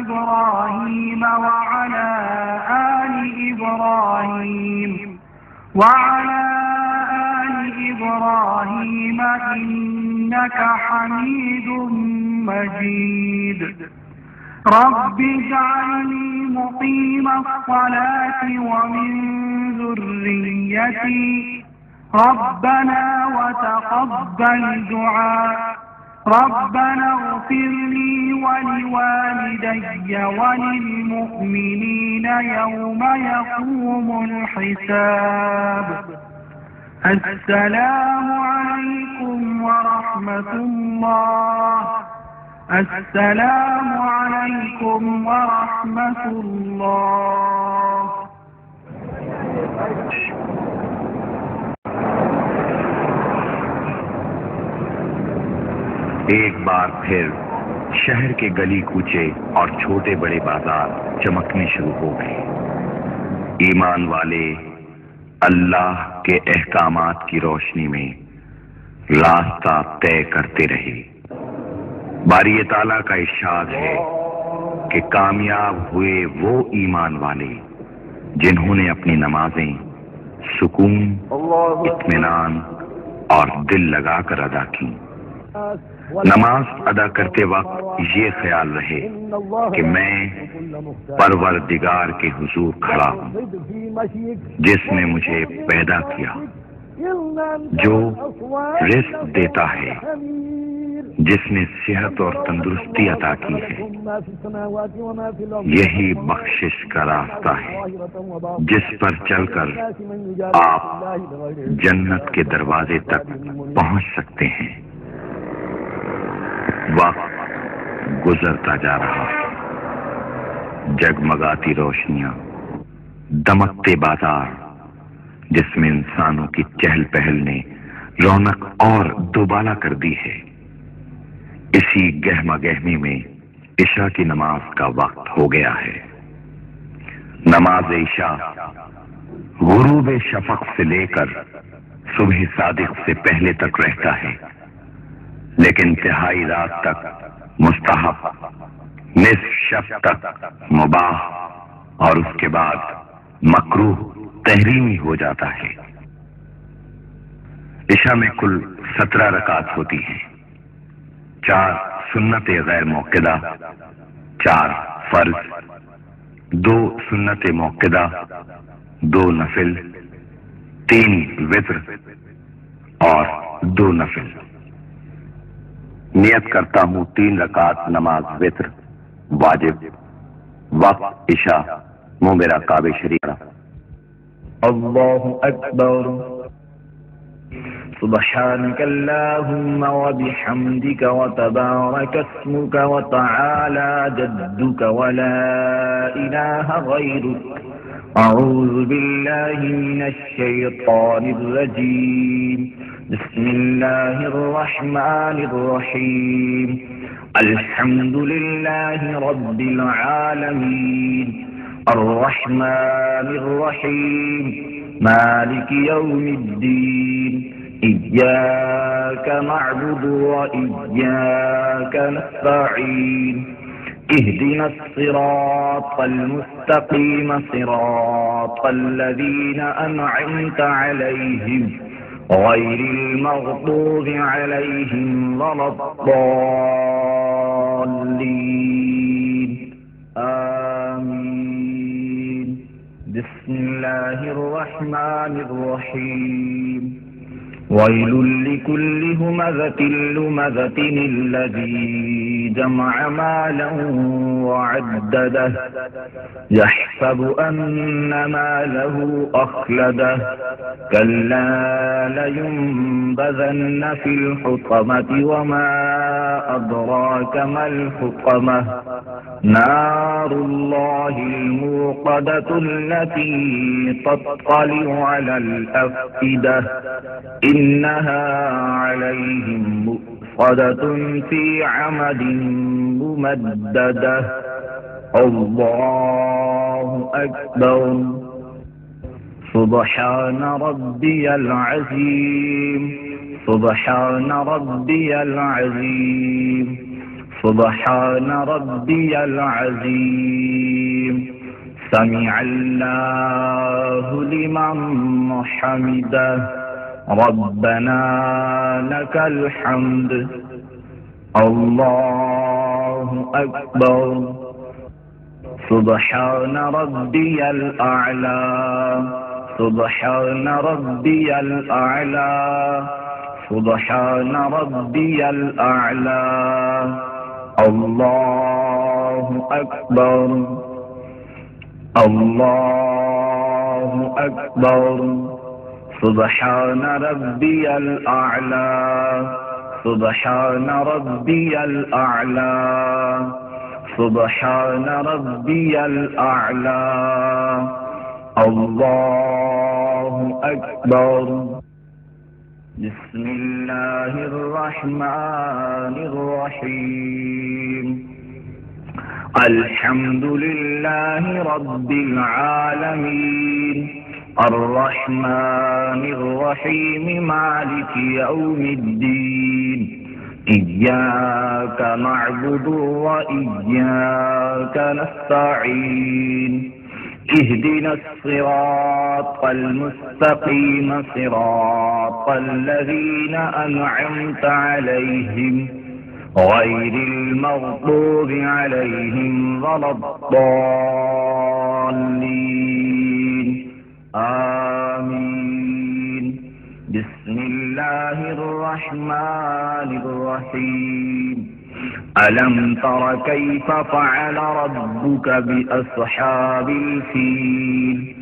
إبراهيم إبراهيم وعلى آل إبراهيم إنك حميد مجيد رب اجعلني مقيم الصلاة ومن ذريتي ربنا وتقبل دعاء ربنا اغفر لي ولوالدي وللمؤمنين يوم يقوم الحساب السلام عليكم ورحمة الله السلام عليكم ورحمة الله ایک بار پھر شہر کے گلی کوچے اور چھوٹے بڑے بازار چمکنے شروع ہو گئے. ایمان والے اللہ کے احکامات کی روشنی میں راستہ طے کرتے رہے. باری تعالیٰ کا ارشاد ہے کہ کامیاب ہوئے وہ ایمان والے جنہوں نے اپنی نمازیں سکون، اطمینان اور دل لگا کر ادا کی. نماز ادا کرتے وقت یہ خیال رہے کہ میں پروردگار کے حضور کھڑا ہوں جس نے مجھے پیدا کیا، جو رزق دیتا ہے، جس نے صحت اور تندرستی عطا کی ہے. یہی بخشش کا راستہ ہے جس پر چل کر آپ جنت کے دروازے تک پہنچ سکتے ہیں. وقت گزرتا جا رہا ہے. جگمگاتی روشنیاں، دمکتے بازار جس میں انسانوں کی چہل پہل نے رونق اور دوبالا کر دی ہے. اسی گہما گہمی میں عشاء کی نماز کا وقت ہو گیا ہے. نماز عشاء غروب شفق سے لے کر صبح صادق سے پہلے تک رہتا ہے، لیکن تہائی رات تک مستحب، نصف شب تک مباح اور اس کے بعد مکروہ تحریمی ہو جاتا ہے. عشاء میں کل 17 رکعت ہوتی ہیں. 4 سنت غیر موقدہ، 4 فرض، 2 سنت موقدہ، 2 نفل، 3 وتر اور 2 نفل. نیت کرتا ہوں 3 رکعت نماز وتر واجب. وقت عشاء. منہ میرا کعبہ شریف. اللہ اکبر. سبحانك اللهم وبحمدك وتبارك اسمك وتعالى جدك ولا إله غيرك. أعوذ بالله من الشيطان الرجيم. بسم الله الرحمن الرحيم. الحمد لله رب العالمين الرحمن الرحيم مالك يوم الدين. إياك نعبد وإياك نستعين. اهدنا الصراط المستقيم صراط الذين أنعمت عليهم غير المغضوب عليهم ولا الضالين. آمين. بسم الله الرحمن الرحيم. ويل لكل همزة لمزة الذي جمع مالا وعدده يحسب أن ماله أخلده كلا لينبذن في الحطمة وما أدراك ما الحطمة نار الله الموقدة التي تطلع على الأفئدة إنها عليهم مؤصدة في عمد ممددة. الله أكبر. سبحان ربي العظيم. سبحان ربي العظيم. سبحان ربي العظيم. سمع الله لمن حمده ربنا لك الحمد الله أكبر سبحان ربي الأعلى سبحان ربي الأعلى سبحان ربي الأعلى الله أكبر الله أكبر سبحان ربي الأعلى سبحان ربي الأعلى سبحان ربي الأعلى الله أكبر بسم الله الرحمن الرحيم الحمد لله رب العالمين الرحمن الرحيم مالك يوم الدين إياك نعبد وإياك نستعين اهدنا الصراط المستقيم صراط الذين أنعمت عليهم غير المغضوب عليهم ولا الضالين آمين بسم الله الرحمن الرحيم ألم تر كيف فعل ربك بأصحاب الفيل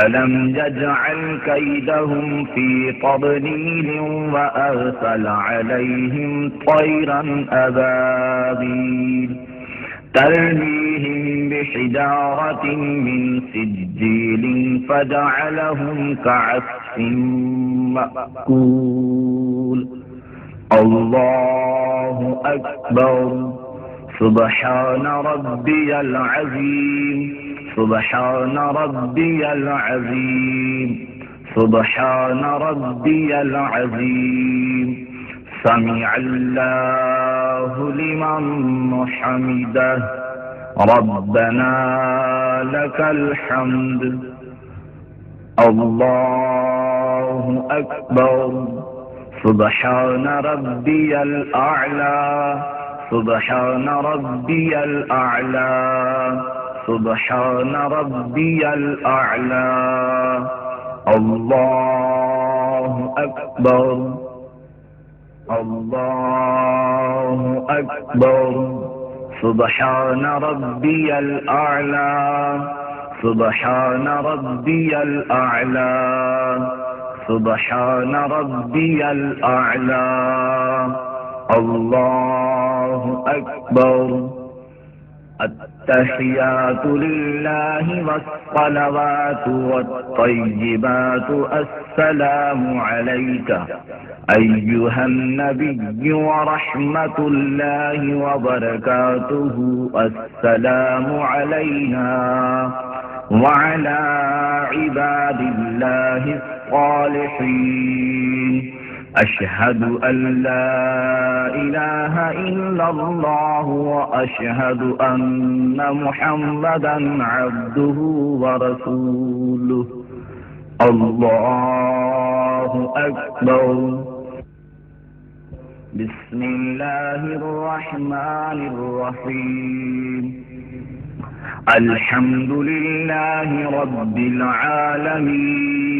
ألم يجعل كيدهم في تضليل وأرسل عليهم طيرا أبابيل ترميهم بحجارة من سجيل فجعلهم كعصف مأكول الله أكبر سبحان ربي العظيم سبحان ربي العظيم سبحان ربي العظيم سمع الله لمن حمده ربنا لك الحمد الله أكبر سبحان ربي الأعلى سبحان ربي الأعلى سبحان ربي الأعلى الله أكبر الله أكبر سبحان ربي الأعلى سبحان ربي الأعلى سبحان ربي الأعلى الله أكبر التحيات لله والصلوات والطيبات السلام عليك أيها النبي ورحمة الله وبركاته السلام علينا وعلى عباد الله الصالحين أشهد أن لا إله إلا الله وأشهد أن محمدا عبده ورسوله الله أكبر بسم الله الرحمن الرحيم الحمد لله رب العالمين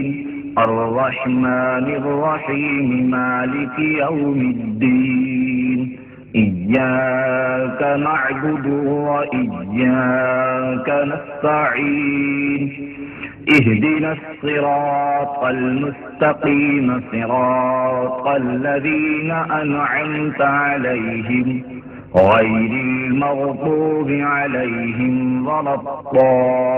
الرحمن الرحيم مالك يوم الدين إياك نعبد وإياك نستعين اهدنا الصراط المستقيم صراط الذين أنعمت عليهم غير المغضوب عليهم ولا الضالين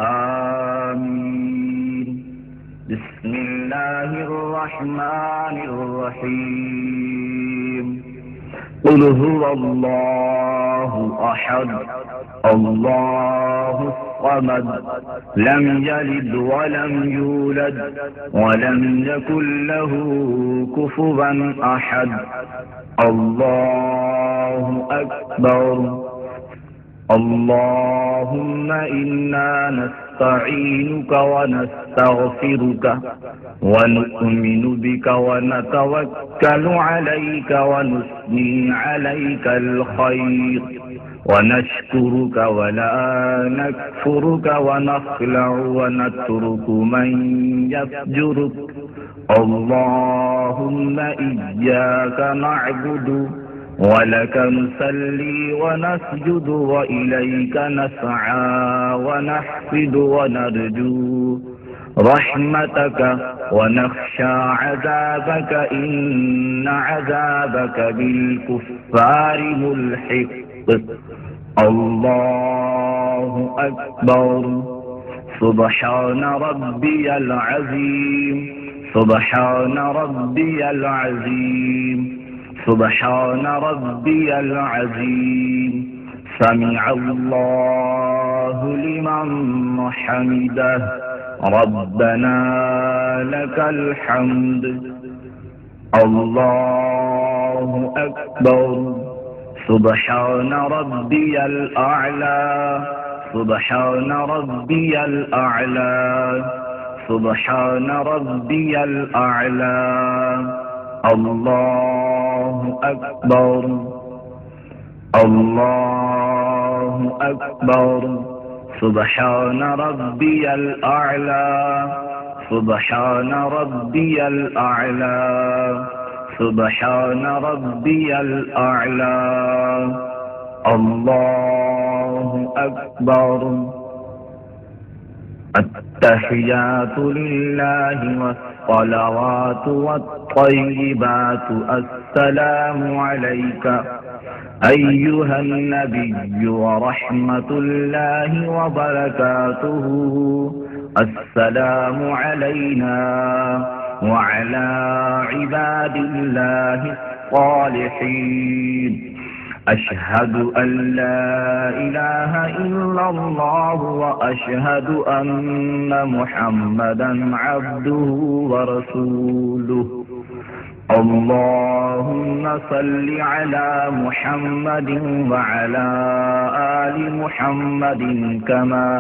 آمين بسم الله الرحمن الرحيم قل هو الله أحد الله الصمد لم يلد ولم يولد ولم يكن له كفوا أحد الله أكبر اللهم إنا نستعينك ونستغفرك ونؤمن بك ونتوكل عليك ونثني عليك الخير ونشكرك ولا نكفرك ونخلع ونترك من يفجرك اللهم إياك نعبد ولك نصلي ونسجد وإليك نسعى ونحفد ونرجو رحمتك ونخشى عذابك إن عذابك بالكفار ملحق الله أكبر سبحان ربي العظيم سبحان ربي العظيم سبحان ربي العظيم سمع الله لمن حمده ربنا لك الحمد الله أكبر سبحان ربي الأعلى سبحان ربي الأعلى سبحان ربي الأعلى الله أكبر الله أكبر سبحان ربي الأعلى سبحان ربي الأعلى سبحان ربي الأعلى الله أكبر التحيات لله والصلوات والطيبات السلام عليك أيها النبي ورحمة الله وبركاته السلام علينا وعلى عباد الله الصالحين أشهد أن لا إله إلا الله وأشهد أن محمدا عبده ورسوله اللهم صل على محمد وعلى آل محمد كما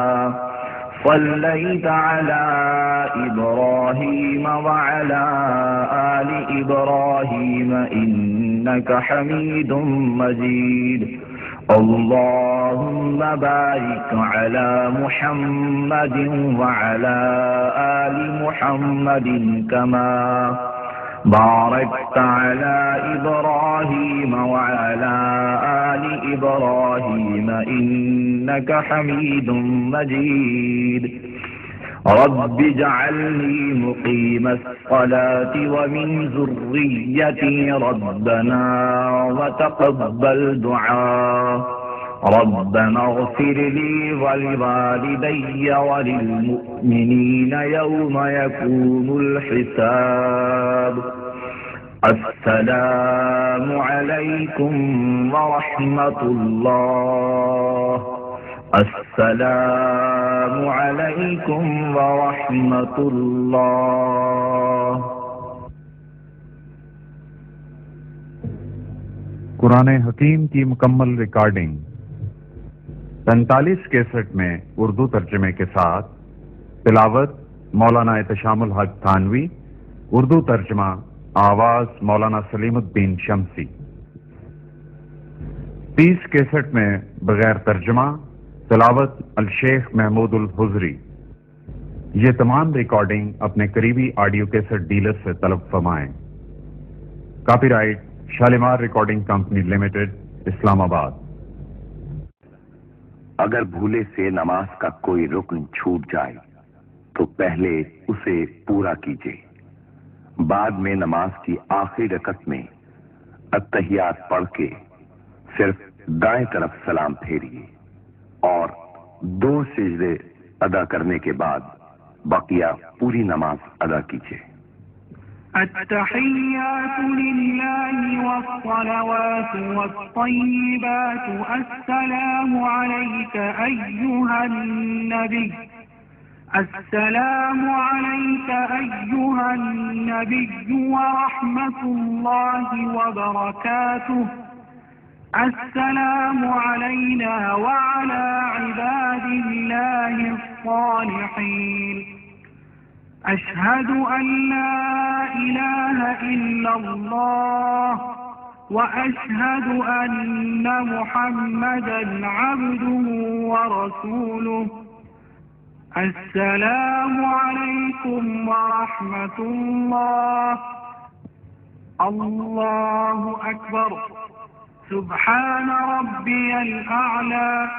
صليت على إبراهيم وعلى آل إبراهيم إنك حميد مجيد اللهم بارك على محمد وعلى آل محمد كما باركت على إبراهيم وعلى آل إبراهيم إنك حميد مجيد رب اجعلني مقيم الصلاة ومن ذريتي ربنا وتقبل دعاء ربنا اغفر لي ولوالدي وللمؤمنين يوم يكون الحساب السلام عليكم ورحمة الله السلام عليكم ورحمة الله قرآن حکیم کی مکمل ریکارڈنگ 45 کیسٹ میں اردو ترجمے کے ساتھ تلاوت مولانا احتشام الحق تھانوی، اردو ترجمہ آواز مولانا سلیم الدین شمسی۔ 30 کیسٹ میں بغیر ترجمہ تلاوت الشیخ محمود الحضری۔ یہ تمام ریکارڈنگ اپنے قریبی آڈیو کیسٹ ڈیلر سے طلب فرمائیں۔ Copyright Shalimar recording company limited, Islamabad. اگر بھولے سے نماز کا کوئی رکن چھوٹ جائے تو پہلے اسے پورا کیجیے، بعد میں نماز کی آخری رکعت میں التحیات پڑھ کے صرف دائیں طرف سلام پھیریے اور 2 سجدے ادا کرنے کے بعد بقیہ پوری نماز ادا کیجیے۔ التحيات لله والصلوات والطيبات السلام عليك أيها النبي السلام عليك أيها النبي ورحمة الله وبركاته السلام علينا وعلى عباد الله الصالحين أشهد أن لا إله إلا الله وأشهد أن محمدا عبده ورسوله السلام عليكم ورحمة الله الله أكبر سبحان ربي الأعلى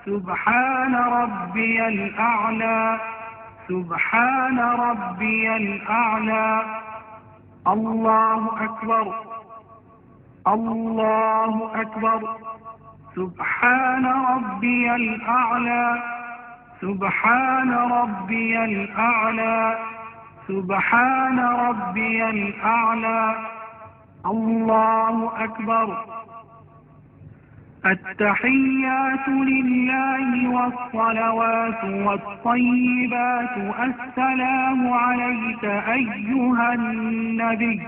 سبحان ربي الأعلى سبحان ربي الأعلى الله أكبر الله أكبر سبحان ربي الأعلى سبحان ربي الأعلى سبحان ربي الأعلى الله أكبر التحيات لله والصلوات والطيبات السلام عليك أيها النبي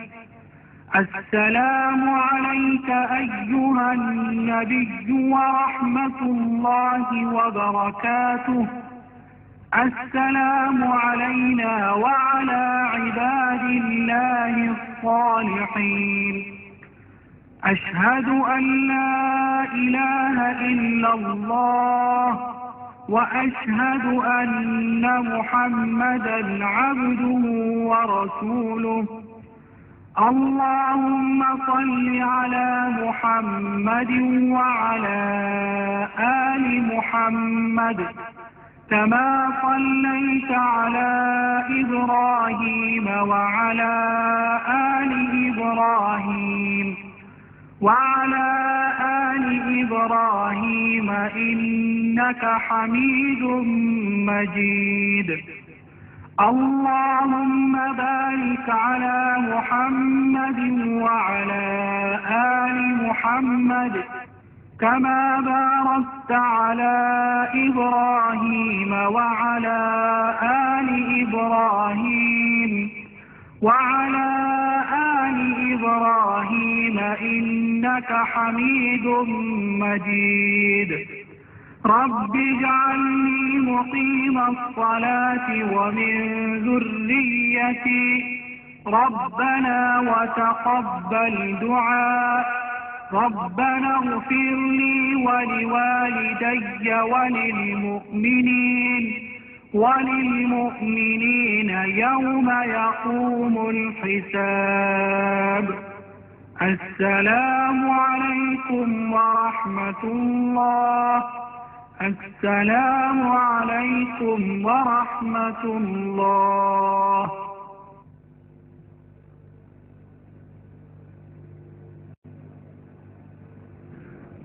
السلام عليك أيها النبي ورحمة الله وبركاته السلام علينا وعلى عباد الله الصالحين أشهد أن لا إله إلا الله وأشهد أن محمدا عبده ورسوله اللهم صل على محمد وعلى آل محمد كما صليت على إبراهيم وعلى آل إبراهيم وعلى آل إبراهيم إنك حميد مجيد اللهم بارك على محمد وعلى آل محمد كما باركت على إبراهيم وعلى آل إبراهيم وعلى آل إبراهيم إنك حميد مجيد رب اجعلني مقيم الصلاة ومن ذريتي ربنا وتقبل دعاء ربنا اغفر لي ولوالدي وللمؤمنين يوم يقوم الحساب السلام عليكم ورحمة الله السلام عليكم ورحمة الله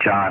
4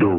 2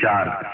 4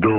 2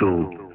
2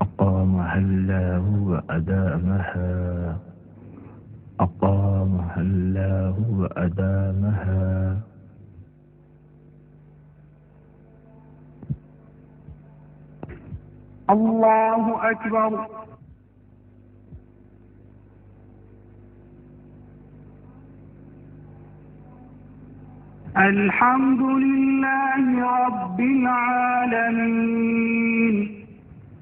أقامها الله وأدامها، أقامها الله وأدامها. الله أكبر. الحمد لله رب العالمين،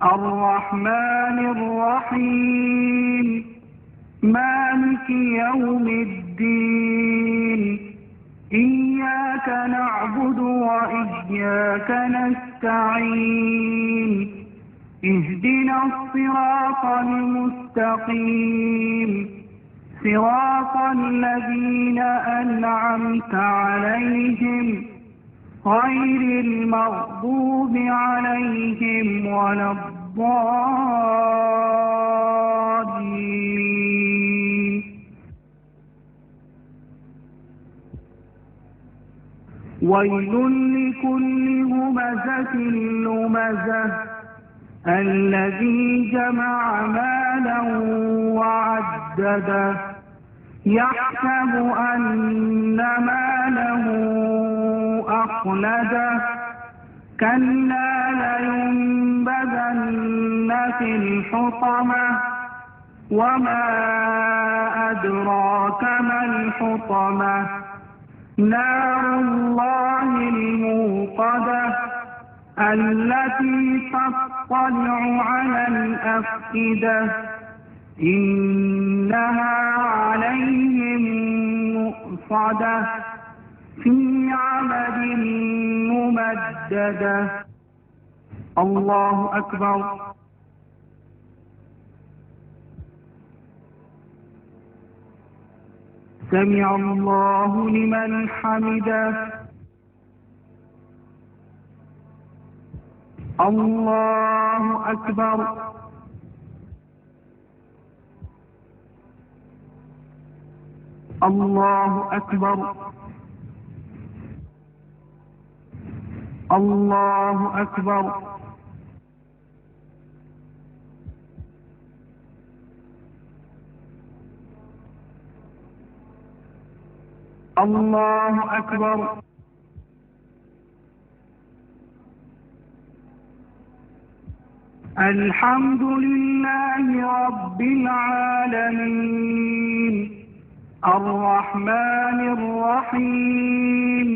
الرحمن الرحيم، مالك يوم الدين، إياك نعبد وإياك نستعين، اهدنا الصراط المستقيم، صراط الذين أنعمت عليهم غير المغضوب عليهم ولا الضالين. ويل لكل همزة لمزة الذي جمع مالا وعدده، يحسب أن ماله أخلده، كلا لينبذن في الحطمة، وما أدراك ما الحطمة، نار الله الموقدة التي تطلع على الأفئدة، إنها عليهم مؤصدة في عمد ممددة. الله أكبر. سمع الله لمن حمده. الله أكبر. الله أكبر. الله أكبر. الله أكبر. الحمد لله رب العالمين، الرحمن الرحيم،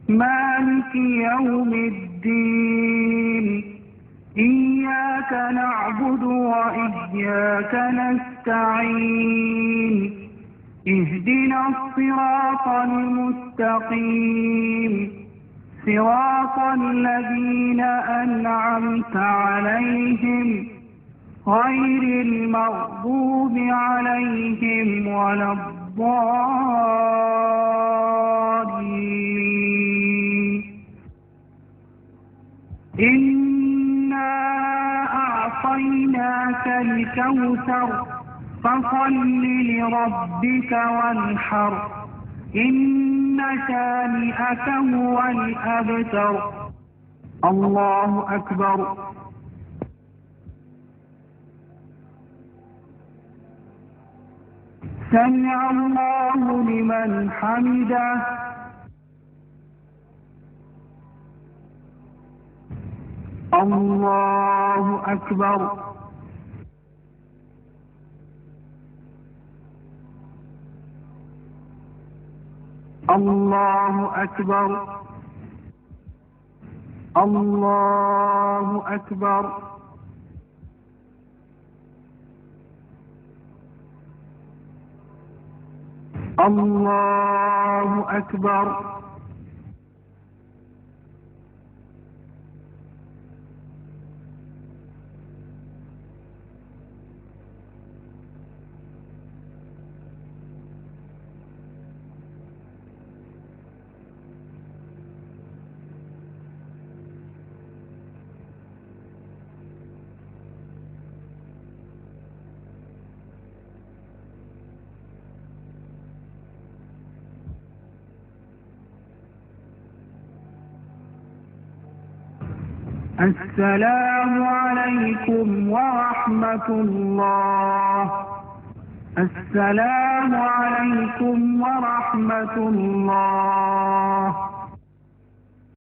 مالك يوم الدين، إياك نعبد وإياك نستعين، اهدنا الصراط المستقيم، صراط الذين أنعمت عليهم غير المغضوب عليهم ولا الضالين. إنا أعطيناك الكوثر فصل لربك وانحر، إن شانئك هو الأبتر. الله أكبر. سمع الله لمن حمده. الله أكبر. الله أكبر. الله أكبر. الله أكبر. السلام عليكم ورحمة الله. السلام عليكم ورحمة الله.